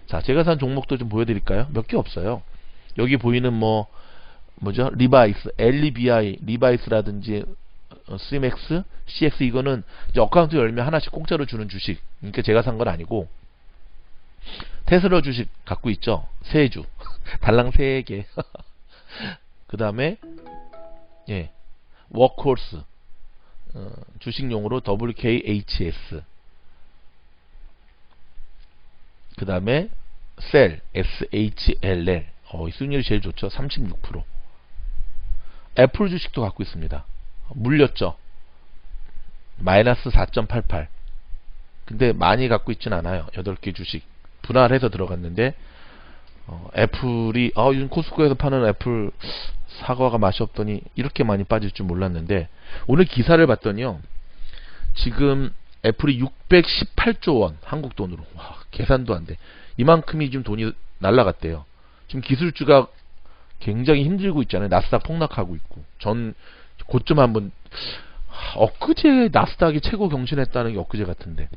자, 제가 산 종목도 좀 보여드릴까요? 몇 개 없어요. 여기 보이는 뭐죠? 리바이스, LBI, 리바이스라든지 CMX, CX 이거는 이제 어카운트 열면 하나씩 공짜로 주는 주식. 그러니까 제가 산 건 아니고 테슬라 주식 갖고 있죠. 3주. 달랑 3개. 그 다음에 워크홀스 주식용으로 WKHS. 그 다음에 셀 SHLL. 이 수익률이 제일 좋죠. 36%. 애플 주식도 갖고 있습니다. 물렸죠. 마이너스 4.88. 근데 많이 갖고 있진 않아요. 8개 주식 분할해서 들어갔는데 애플이 요즘 코스코에서 파는 애플 사과가 맛이 없더니 이렇게 많이 빠질 줄 몰랐는데 오늘 기사를 봤더니요. 지금 애플이 618조 원 한국 돈으로 계산도 안 돼. 이만큼이 지금 돈이 날라갔대요. 지금 기술주가 굉장히 힘들고 있잖아요. 나스닥 폭락하고 있고. 전 고점 한번 엊그제 나스닥이 최고 경신했다는 게 엊그제 같은데.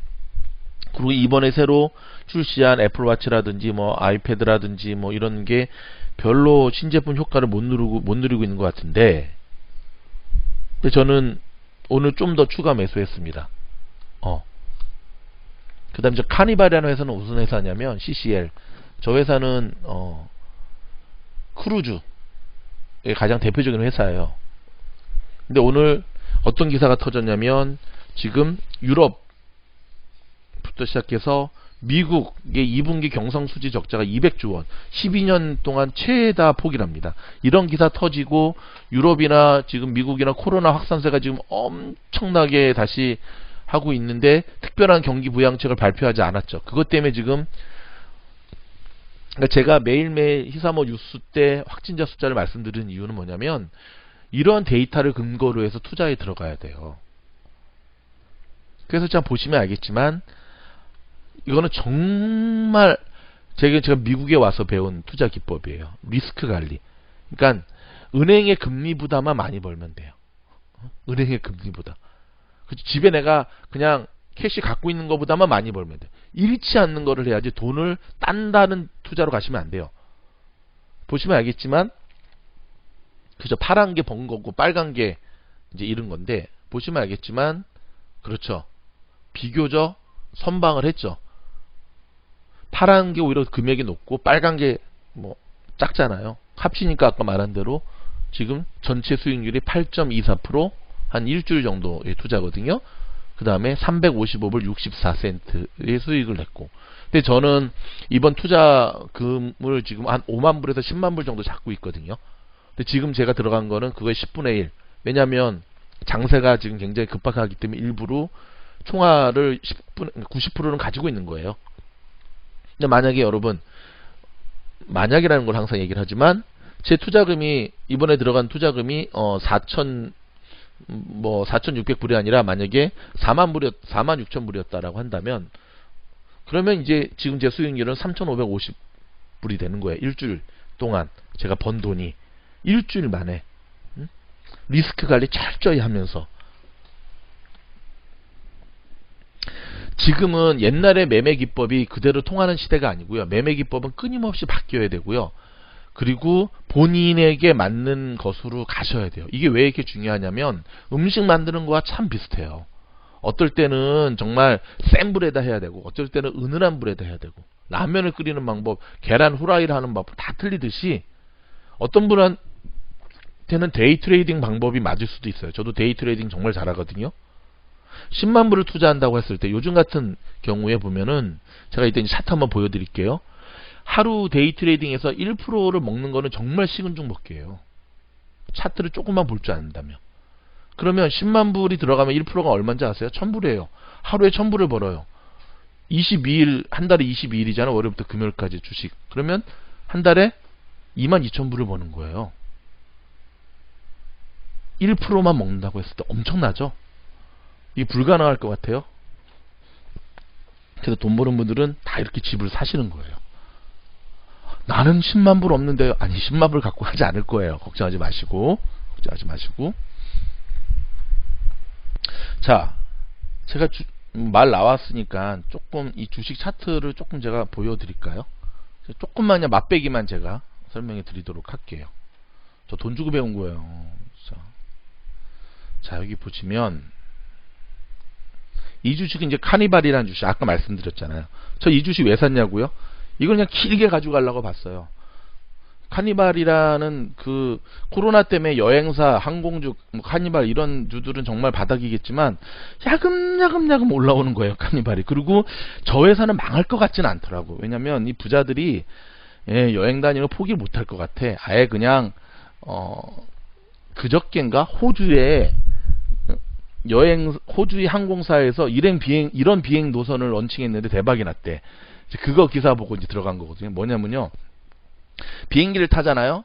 그리고 이번에 새로 출시한 애플워치라든지 아이패드라든지 이런 게 별로 신제품 효과를 못 누리고 있는 것 같은데. 근데 저는 오늘 좀 더 추가 매수했습니다. 그 다음에 카니발이라는 회사는 무슨 회사냐면 CCL. 저 회사는 크루즈의 가장 대표적인 회사예요. 근데 오늘 어떤 기사가 터졌냐면 지금 유럽부터 시작해서 미국의 2분기 경상수지 적자가 200조 원, 12년 동안 최다 폭이랍니다. 이런 기사 터지고 유럽이나 지금 미국이나 코로나 확산세가 지금 엄청나게 다시 하고 있는데 특별한 경기 부양책을 발표하지 않았죠. 그것 때문에 지금 그러니까 제가 매일매일 히사모 뉴스 때 확진자 숫자를 말씀드리는 이유는 뭐냐면 이러한 데이터를 근거로 해서 투자에 들어가야 돼요. 그래서 제가 보시면 알겠지만 이거는 정말 제가 미국에 와서 배운 투자 기법이에요. 리스크 관리. 그러니까 은행의 금리보다만 많이 벌면 돼요. 은행의 금리보다. 집에 내가 그냥 캐시 갖고 있는 것보다만 많이 벌면 돼요. 잃지 않는 거를 해야지 돈을 딴다는 투자로 가시면 안 돼요. 보시면 알겠지만 그죠. 파란 게 번 거고 빨간 게 이제 잃은 건데 보시면 알겠지만 그렇죠. 비교적 선방을 했죠. 파란 게 오히려 금액이 높고 빨간 게 뭐 작잖아요. 합치니까 아까 말한 대로 지금 전체 수익률이 8.24% 한 일주일 정도의 투자거든요. 그 다음에 355불 64센트의 수익을 냈고. 근데 저는 이번 투자금을 지금 한 5만 불에서 10만 불 정도 잡고 있거든요. 근데 지금 제가 들어간 거는 그거의 10분의 1. 왜냐면 장세가 지금 굉장히 급박하기 때문에 일부러 총알을 90%는 가지고 있는 거예요. 근데 만약에 여러분, 만약이라는 걸 항상 얘기를 하지만 제 투자금이 이번에 들어간 투자금이 4,600불이 아니라 만약에 46,000불이었다라고 한다면 그러면 이제 지금 제 수익률은 3,550불이 되는 거예요. 일주일 동안 제가 번 돈이 일주일 만에 리스크 관리 철저히 하면서. 지금은 옛날의 매매 기법이 그대로 통하는 시대가 아니고요. 매매 기법은 끊임없이 바뀌어야 되고요. 그리고 본인에게 맞는 것으로 가셔야 돼요. 이게 왜 이렇게 중요하냐면 음식 만드는 거와 참 비슷해요. 어떨 때는 정말 센 불에다 해야 되고 어쩔 때는 은은한 불에다 해야 되고 라면을 끓이는 방법, 계란 후라이를 하는 방법 다 틀리듯이 어떤 분한테는 데이 트레이딩 방법이 맞을 수도 있어요. 저도 데이 트레이딩 정말 잘하거든요. 10만 불을 투자한다고 했을 때 요즘 같은 경우에 보면은 제가 이때 차트 한번 보여드릴게요. 하루 데이 트레이딩에서 1%를 먹는 거는 정말 식은 죽 먹기예요. 차트를 조금만 볼 줄 안다면. 그러면 10만 불이 들어가면 1%가 얼마인지 아세요? 1000불이에요. 하루에 1000불을 벌어요. 22일, 한 달에 22일이잖아요. 월요일부터 금요일까지 주식. 그러면 한 달에 22,000불을 버는 거예요. 1%만 먹는다고 했을 때 엄청나죠? 이게 불가능할 것 같아요. 그래서 돈 버는 분들은 다 이렇게 집을 사시는 거예요. 나는 10만 불 없는데요. 아니 10만 불 갖고 하지 않을 거예요. 걱정하지 마시고. 자, 제가 말 나왔으니까 조금 이 주식 차트를 조금 제가 보여드릴까요? 조금만 그냥 맛배기만 제가 설명해 드리도록 할게요. 저 돈 주고 배운 거예요. 자, 여기 보시면 이 주식은 이제 카니발이라는 주식 아까 말씀드렸잖아요. 저 이 주식 왜 샀냐고요? 이걸 그냥 길게 가지고 가려고 봤어요. 카니발이라는 그 코로나 때문에 여행사, 항공주, 카니발 이런 주들은 정말 바닥이겠지만 야금야금 올라오는 거예요. 카니발이. 그리고 저 회사는 망할 것 같지는 않더라고. 왜냐면 이 부자들이 여행 다니는 거 포기를 못할 것 같아. 아예 그냥 그저께인가 호주의 항공사에서 이런 비행 노선을 런칭했는데 대박이 났대. 그거 기사 보고 이제 들어간 거거든요. 뭐냐면요. 비행기를 타잖아요.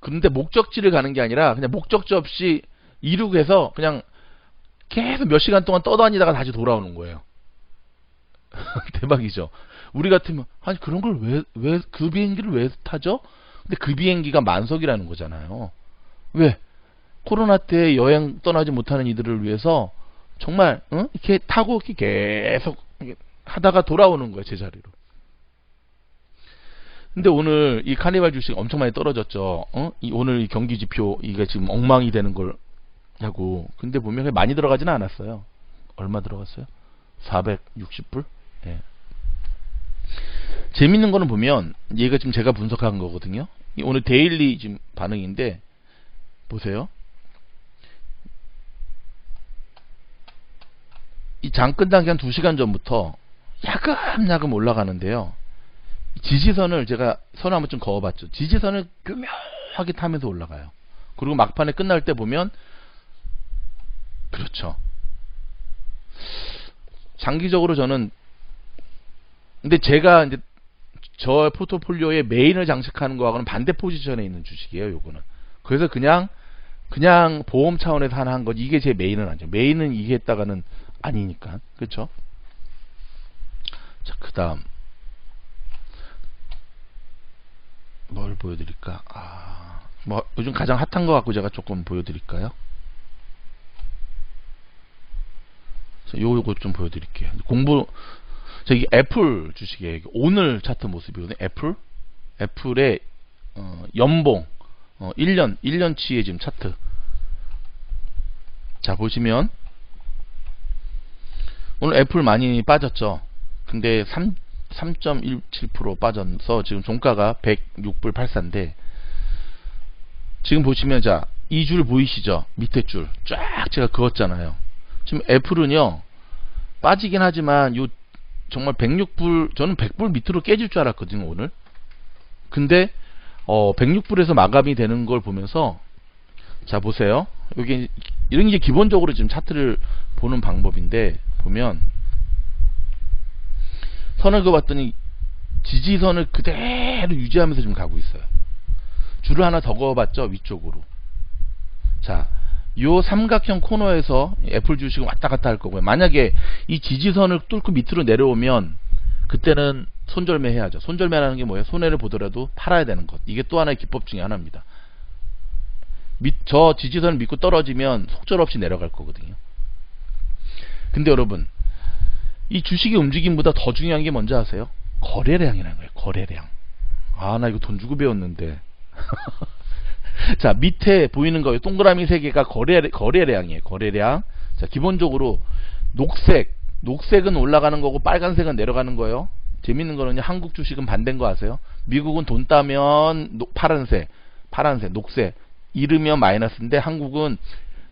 근데 목적지를 가는 게 아니라 그냥 목적지 없이 이륙해서 그냥 계속 몇 시간 동안 떠다니다가 다시 돌아오는 거예요. 대박이죠. 우리 같으면 아니 그런 걸 왜 그 비행기를 왜 타죠? 근데 그 비행기가 만석이라는 거잖아요. 왜? 코로나 때 여행 떠나지 못하는 이들을 위해서 정말 이렇게 타고 이렇게 계속 하다가 돌아오는 거예요. 제자리로. 근데 오늘 이 카니발 주식 엄청 많이 떨어졌죠. 오늘 이 경기 지표 이게 지금 엉망이 되는 걸 하고. 근데 보면 많이 들어가지는 않았어요. 얼마 들어갔어요? 460불? 예. 재밌는 거는 보면 얘가 지금 제가 분석한 거거든요. 오늘 데일리 지금 반응인데 보세요. 이 장 끝나기 한 2시간 전부터 야금야금 올라가는데요. 지지선을 제가 손 한번 좀 그어봤죠. 지지선을 교묘하게 타면서 올라가요. 그리고 막판에 끝날 때 보면 그렇죠. 장기적으로 저는 근데 제가 이제 저 포트폴리오에 메인을 장식하는 거하고는 반대 포지션에 있는 주식이에요. 요거는. 그래서 그냥 보험 차원에서 하나 한 거지 이게 제 메인은 아니죠. 메인은 이게 했다가는 아니니까. 그렇죠? 자, 그다음 뭘 보여드릴까? 뭐 요즘 가장 핫한 거 갖고 제가 조금 보여드릴까요? 자, 요거 좀 보여드릴게요. 이게 애플 주식이에요. 오늘 차트 모습이거든요. 애플의 연봉 1년치의 지금 차트. 자, 보시면 오늘 애플 많이 빠졌죠. 근데 3.17% 빠져서 지금 종가가 106불 84인데 지금 보시면 자, 이 줄 보이시죠? 밑에 줄 쫙 제가 그었잖아요. 지금 애플은요 빠지긴 하지만 요 정말 106불 저는 100불 밑으로 깨질 줄 알았거든요 오늘. 근데 106불에서 마감이 되는 걸 보면서 자 보세요. 여기 이런 게 기본적으로 지금 차트를 보는 방법인데 보면 선을 그어봤더니 지지선을 그대로 유지하면서 지금 가고 있어요. 줄을 하나 더 그어봤죠 위쪽으로. 자, 요 삼각형 코너에서 애플 주식은 왔다 갔다 할 거고요. 만약에 이 지지선을 뚫고 밑으로 내려오면 그때는 손절매 해야죠. 손절매라는 게 뭐예요? 손해를 보더라도 팔아야 되는 것. 이게 또 하나의 기법 중에 하나입니다. 저 지지선을 믿고 떨어지면 속절없이 내려갈 거거든요. 근데 여러분 이 주식의 움직임보다 더 중요한 게 뭔지 아세요? 거래량이라는 거예요. 거래량. 나 이거 돈 주고 배웠는데. 자, 밑에 보이는 거예요. 동그라미 3개가 거래량이에요. 거래량. 자, 기본적으로 녹색은 올라가는 거고 빨간색은 내려가는 거예요. 재밌는 거는요. 한국 주식은 반대인 거 아세요? 미국은 돈 따면 파란색, 녹색, 잃으면 마이너스인데 한국은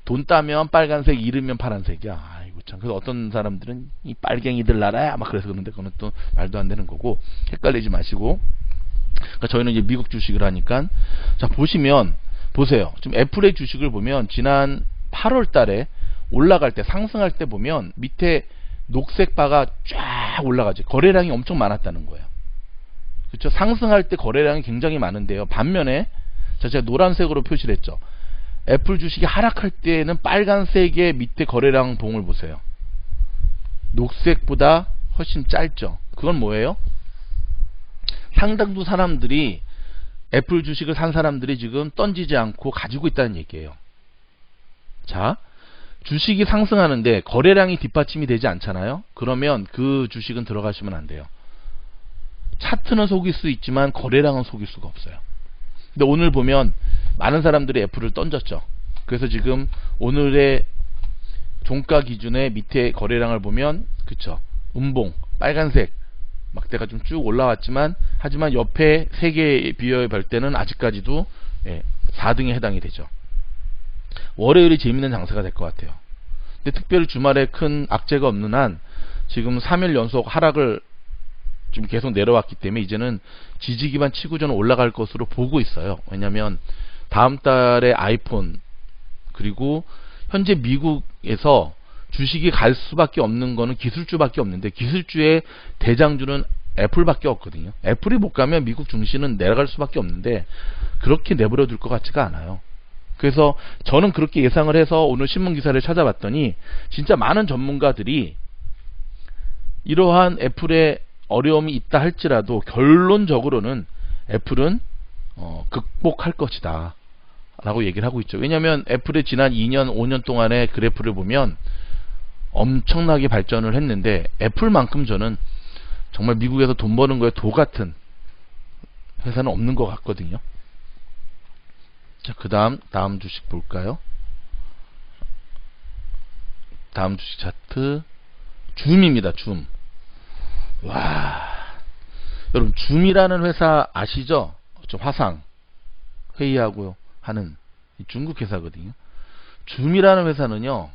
돈 따면 빨간색, 잃으면 파란색이야. 아이고 참. 그래서 어떤 사람들은 이 빨갱이들 나라야 막 그래서 그러는데 그거는 또 말도 안 되는 거고 헷갈리지 마시고. 그러니까 저희는 이제 미국 주식을 하니까 자 보시면 보세요. 지금 애플의 주식을 보면 지난 8월 달에 올라갈 때 상승할 때 보면 밑에 녹색 바가 쫙 올라가죠. 거래량이 엄청 많았다는 거예요. 그렇죠? 상승할 때 거래량이 굉장히 많은데요. 반면에 자 제가 노란색으로 표시를 했죠. 애플 주식이 하락할 때는 빨간색의 밑에 거래량 봉을 보세요. 녹색보다 훨씬 짧죠. 그건 뭐예요? 상당수 사람들이 애플 주식을 산 사람들이 지금 던지지 않고 가지고 있다는 얘기예요. 자, 주식이 상승하는데 거래량이 뒷받침이 되지 않잖아요. 그러면 그 주식은 들어가시면 안 돼요. 차트는 속일 수 있지만 거래량은 속일 수가 없어요. 근데 오늘 보면 많은 사람들이 애플을 던졌죠. 그래서 지금 오늘의 종가 기준의 밑에 거래량을 보면 그쵸, 음봉 빨간색 막대가 좀 쭉 올라왔지만 하지만 옆에 3개에 비교해 때는 아직까지도 4등에 해당이 되죠. 월요일이 재밌는 장세가 될 것 같아요. 근데 특별히 주말에 큰 악재가 없는 한 지금 3일 연속 하락을 좀 계속 내려왔기 때문에 이제는 지지 기반 치고 저는 올라갈 것으로 보고 있어요. 왜냐하면 다음 달에 아이폰 그리고 현재 미국에서 주식이 갈 수밖에 없는 거는 기술주밖에 없는데 기술주의 대장주는 애플밖에 없거든요. 애플이 못 가면 미국 증시는 내려갈 수밖에 없는데 그렇게 내버려 둘 것 같지가 않아요. 그래서 저는 그렇게 예상을 해서 오늘 신문 기사를 찾아봤더니 진짜 많은 전문가들이 이러한 애플의 어려움이 있다 할지라도 결론적으로는 애플은 극복할 것이다 라고 얘기를 하고 있죠. 왜냐하면 애플의 지난 2년 5년 동안의 그래프를 보면 엄청나게 발전을 했는데 애플만큼 저는 정말 미국에서 돈 버는 거에 도 같은 회사는 없는 것 같거든요. 자, 그 다음 주식 볼까요? 다음 주식 차트 줌입니다. 줌. 와, 여러분 줌이라는 회사 아시죠? 저 화상 회의하고 하는 중국 회사거든요. 줌이라는 회사는요,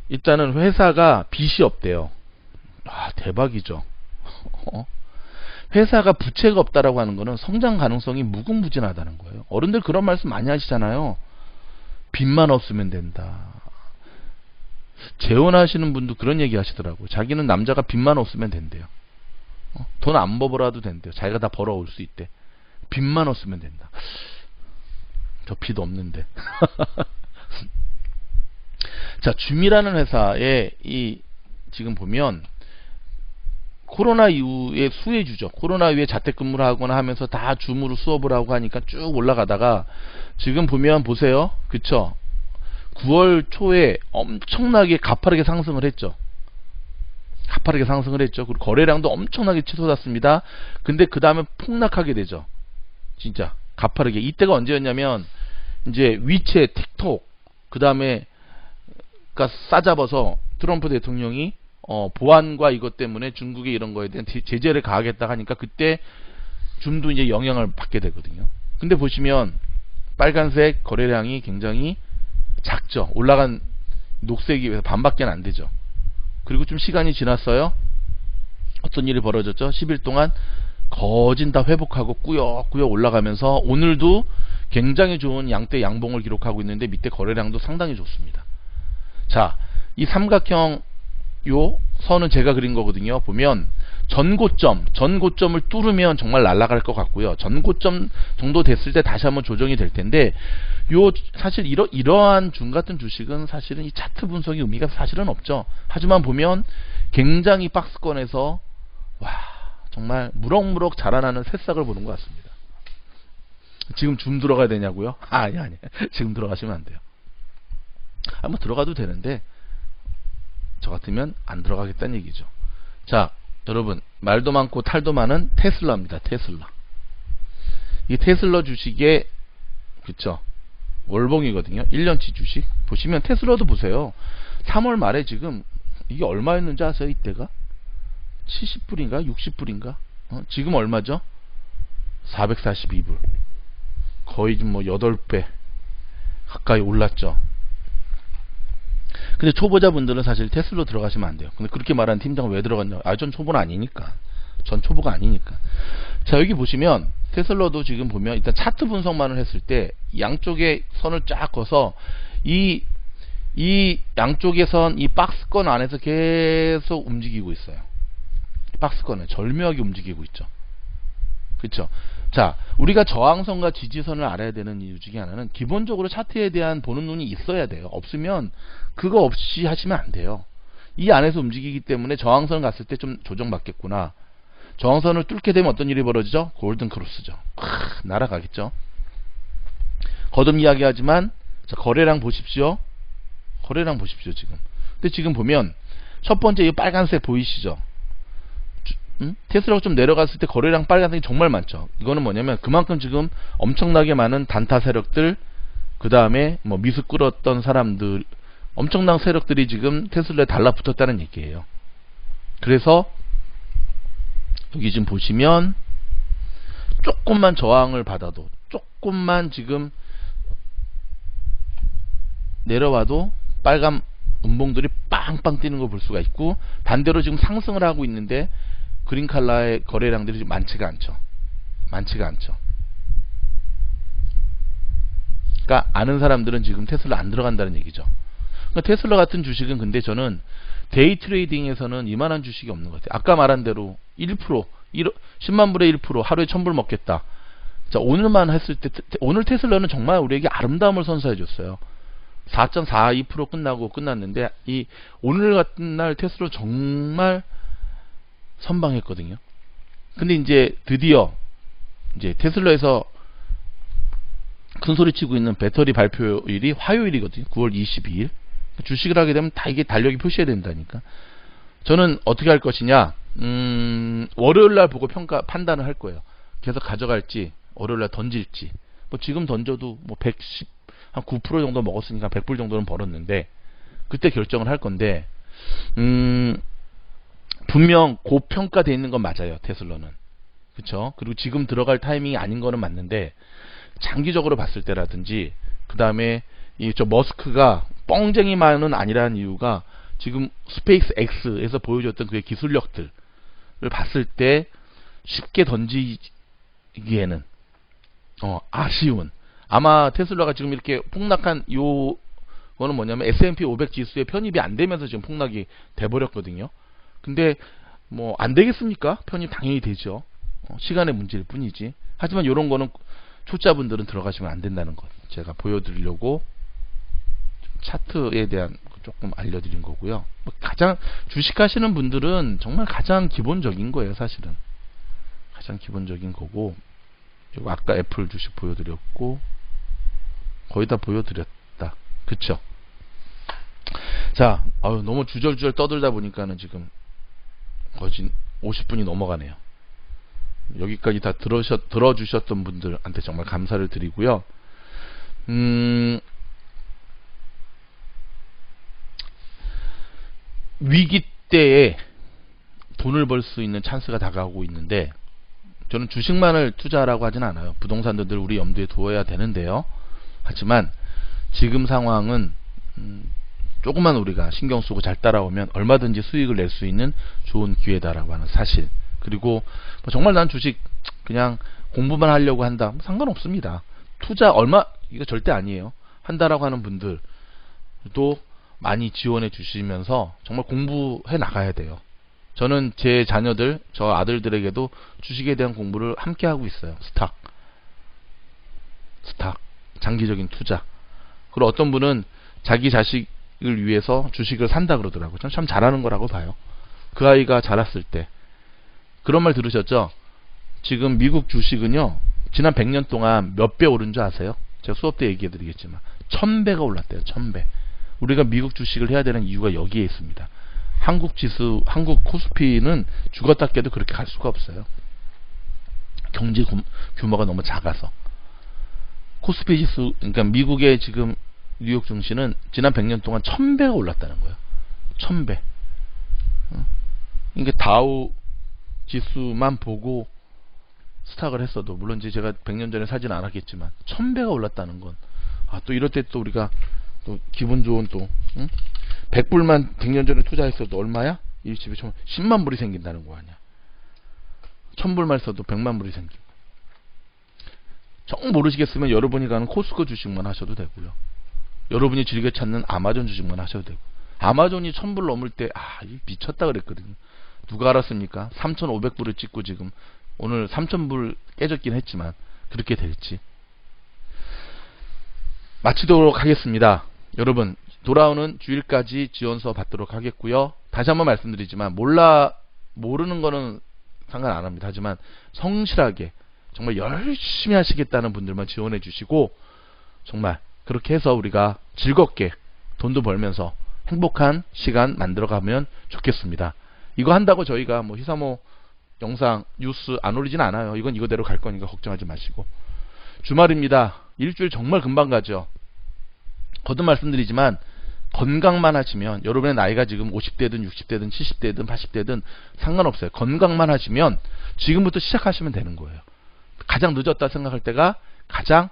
일단은 회사가 빚이 없대요. 대박이죠. 회사가 부채가 없다라고 하는 거는 성장 가능성이 무궁무진하다는 거예요. 어른들 그런 말씀 많이 하시잖아요. 빚만 없으면 된다. 재혼하시는 분도 그런 얘기 하시더라고요. 자기는 남자가 빚만 없으면 된대요. 돈 안 벌어도 된대요. 자기가 다 벌어올 수 있대. 빚만 없으면 된다. 저 빚 없는데. 자, 줌이라는 회사에 지금 보면 코로나 이후에 수혜주죠. 코로나 이후에 자택근무를 하거나 하면서 다 줌으로 수업을 하고 하니까 쭉 올라가다가 지금 보면 보세요. 그쵸? 9월 초에 엄청나게 가파르게 상승을 했죠. 가파르게 상승을 했죠. 그리고 거래량도 엄청나게 치솟았습니다. 근데 그 다음에 폭락하게 되죠. 진짜 가파르게. 이때가 언제였냐면 이제 위챗, 틱톡 그 다음에 싸잡아서 트럼프 대통령이 보안과 이것 때문에 중국의 이런 거에 대한 제재를 가하겠다 하니까 그때 줌도 이제 영향을 받게 되거든요. 근데 보시면 빨간색 거래량이 굉장히 작죠. 올라간 녹색이 위해서 반밖에 안 되죠. 그리고 좀 시간이 지났어요. 어떤 일이 벌어졌죠? 10일 동안 거진 다 회복하고 꾸역꾸역 올라가면서 오늘도 굉장히 좋은 양대 양봉을 기록하고 있는데 밑에 거래량도 상당히 좋습니다. 자, 이 삼각형 요 선은 제가 그린 거거든요. 보면 전고점을 뚫으면 정말 날아갈 것 같고요. 전고점 정도 됐을 때 다시 한번 조정이 될 텐데 요 사실 이러한 줌 같은 주식은 사실은 이 차트 분석의 의미가 사실은 없죠. 하지만 보면 굉장히 박스권에서 와 정말 무럭무럭 자라나는 새싹을 보는 것 같습니다. 지금 줌 들어가야 되냐고요? 아니 지금 들어가시면 안 돼요. 한번 들어가도 되는데 저 같으면 안 들어가겠다는 얘기죠. 자, 여러분 말도 많고 탈도 많은 테슬라입니다. 테슬라. 이 테슬라 주식의 그쵸 월봉이거든요. 1년치 주식 보시면 테슬라도 보세요. 3월 말에 지금 이게 얼마였는지 아세요? 이때가 70불인가 60불인가 지금 얼마죠? 442불. 거의 좀 뭐 8배 가까이 올랐죠. 근데 초보자분들은 사실 테슬라 들어가시면 안 돼요. 근데 그렇게 말하는 팀장은 왜 들어갔냐? 전 초보는 아니니까. 전 초보가 아니니까. 자, 여기 보시면 테슬라도 지금 보면 일단 차트 분석만을 했을 때 양쪽에 선을 쫙 그어서 이 양쪽의 선, 이 박스권 안에서 계속 움직이고 있어요. 박스권을 절묘하게 움직이고 있죠. 그렇죠? 자, 우리가 저항선과 지지선을 알아야 되는 이유 중에 하나는 기본적으로 차트에 대한 보는 눈이 있어야 돼요. 없으면 그거 없이 하시면 안 돼요. 이 안에서 움직이기 때문에 저항선 갔을 때 좀 조정받겠구나. 저항선을 뚫게 되면 어떤 일이 벌어지죠? 골든 크로스죠. 날아가겠죠. 거듭 이야기하지만 자, 거래량 보십시오. 거래량 보십시오 지금. 근데 지금 보면 첫 번째 이 빨간색 보이시죠? 테슬라가 좀 내려갔을 때 거래량 빨간색이 정말 많죠. 이거는 뭐냐면 그만큼 지금 엄청나게 많은 단타 세력들 그 다음에 뭐 미수 끌었던 사람들 엄청난 세력들이 지금 테슬라에 달라붙었다는 얘기예요. 그래서 여기 지금 보시면 조금만 저항을 받아도 조금만 지금 내려와도 빨간 음봉들이 빵빵 뛰는 걸 볼 수가 있고 반대로 지금 상승을 하고 있는데 그린 칼라의 거래량들이 많지가 않죠. 그러니까 아는 사람들은 지금 테슬라 안 들어간다는 얘기죠. 그러니까 테슬라 같은 주식은 근데 저는 데이 트레이딩에서는 이만한 주식이 없는 것 같아요. 아까 말한 대로 1% 10만 불에 1% 하루에 1000불 먹겠다. 자, 오늘만 했을 때 오늘 테슬라는 정말 우리에게 아름다움을 선사해 줬어요. 4.42% 끝났는데 이 오늘 같은 날 테슬라 정말 선방했거든요. 근데 이제 드디어 이제 테슬라에서 큰 소리 치고 있는 배터리 발표일이 화요일이거든요. 9월 22일. 주식을 하게 되면 다 이게 달력이 표시해야 된다니까. 저는 어떻게 할 것이냐? 월요일 날 보고 판단을 할 거예요. 계속 가져갈지, 월요일 날 던질지. 뭐 지금 던져도 뭐 한 9% 정도 먹었으니까 100불 정도는 벌었는데 그때 결정을 할 건데 분명 고평가되어 있는 건 맞아요. 테슬라는. 그쵸? 그리고 지금 들어갈 타이밍이 아닌 거는 맞는데 장기적으로 봤을 때라든지 그 다음에 이 저 머스크가 뻥쟁이만은 아니라는 이유가 지금 스페이스 X에서 보여줬던 그의 기술력들을 봤을 때 쉽게 던지기에는 아쉬운, 아마 테슬라가 지금 이렇게 폭락한 거는 뭐냐면 S&P 500 지수에 편입이 안 되면서 지금 폭락이 돼버렸거든요. 근데 뭐 안 되겠습니까? 편입 당연히 되죠. 시간의 문제일 뿐이지. 하지만 이런 거는 초짜분들은 들어가시면 안 된다는 것 제가 보여드리려고 차트에 대한 조금 알려드린 거고요. 가장 주식하시는 분들은 정말 가장 기본적인 거예요. 사실은 가장 기본적인 거고, 그리고 아까 애플 주식 보여드렸고 거의 다 보여드렸다. 그쵸? 자, 너무 주절주절 떠들다 보니까는 지금 거진 50분이 넘어가네요. 여기까지 다 들어주셨던 분들한테 정말 감사를 드리고요. 위기 때에 돈을 벌 수 있는 찬스가 다가오고 있는데, 저는 주식만을 투자하라고 하진 않아요. 부동산도 늘 우리 염두에 두어야 되는데요. 하지만 지금 상황은 조금만 우리가 신경 쓰고 잘 따라오면 얼마든지 수익을 낼 수 있는 좋은 기회다라고 하는 사실. 그리고 정말 난 주식 그냥 공부만 하려고 한다, 상관없습니다. 투자 이거 절대 아니에요. 한다라고 하는 분들도 많이 지원해 주시면서 정말 공부해 나가야 돼요. 저는 제 자녀들, 저 아들들에게도 주식에 대한 공부를 함께 하고 있어요. 스탁, 장기적인 투자. 그리고 어떤 분은 자기 자식을 위해서 주식을 산다 그러더라고요. 저는 참 잘하는 거라고 봐요. 그 아이가 자랐을 때 그런 말 들으셨죠? 지금 미국 주식은요, 지난 100년 동안 몇 배 오른 줄 아세요? 제가 수업 때 얘기해 드리겠지만 1000배가 올랐대요. 1000배. 우리가 미국 주식을 해야 되는 이유가 여기에 있습니다. 한국 지수, 한국 코스피는 죽었다 깨도 그렇게 갈 수가 없어요. 경제 규모가 너무 작아서. 코스피 지수, 그러니까 미국의 지금 뉴욕 증시는 지난 100년 동안 1000배가 올랐다는 거예요. 1000배. 이게 다우 지수만 보고 스탁을 했어도, 물론 이제 제가 100년 전에 사진 않았겠지만 1000배가 올랐다는 건, 또 이럴 때 또 우리가 또 기분 좋은 100불만 100년 전에 투자했어도 얼마야? 일집에 10만 불이 생긴다는 거 아니야. 1000불만 써도 100만 불이 생기고. 정 모르시겠으면 여러분이 가는 코스코 주식만 하셔도 되고요. 여러분이 즐겨 찾는 아마존 주식만 하셔도 되고. 아마존이 1000불 넘을 때 미쳤다 그랬거든요. 누가 알았습니까? 3500불을 찍고 지금 오늘 3000불 깨졌긴 했지만 그렇게 될지. 마치도록 하겠습니다. 여러분, 돌아오는 주일까지 지원서 받도록 하겠고요. 다시 한번 말씀드리지만 모르는 거는 상관 안 합니다. 하지만 성실하게 정말 열심히 하시겠다는 분들만 지원해 주시고, 정말 그렇게 해서 우리가 즐겁게 돈도 벌면서 행복한 시간 만들어가면 좋겠습니다. 이거 한다고 저희가 히사모 영상 뉴스 안 올리진 않아요. 이건 이거대로 갈 거니까 걱정하지 마시고. 주말입니다. 일주일 정말 금방 가죠. 거듭 말씀드리지만 건강만 하시면, 여러분의 나이가 지금 50대든 60대든 70대든 80대든 상관없어요. 건강만 하시면 지금부터 시작하시면 되는 거예요. 가장 늦었다 생각할 때가 가장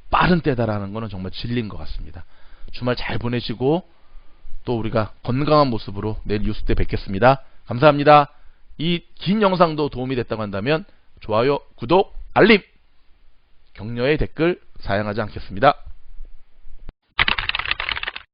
빠른 때다라는 거는 정말 진리인 것 같습니다. 주말 잘 보내시고 또 우리가 건강한 모습으로 내일 뉴스 때 뵙겠습니다. 감사합니다. 이 긴 영상도 도움이 됐다고 한다면 좋아요, 구독, 알림, 격려의 댓글 사양하지 않겠습니다.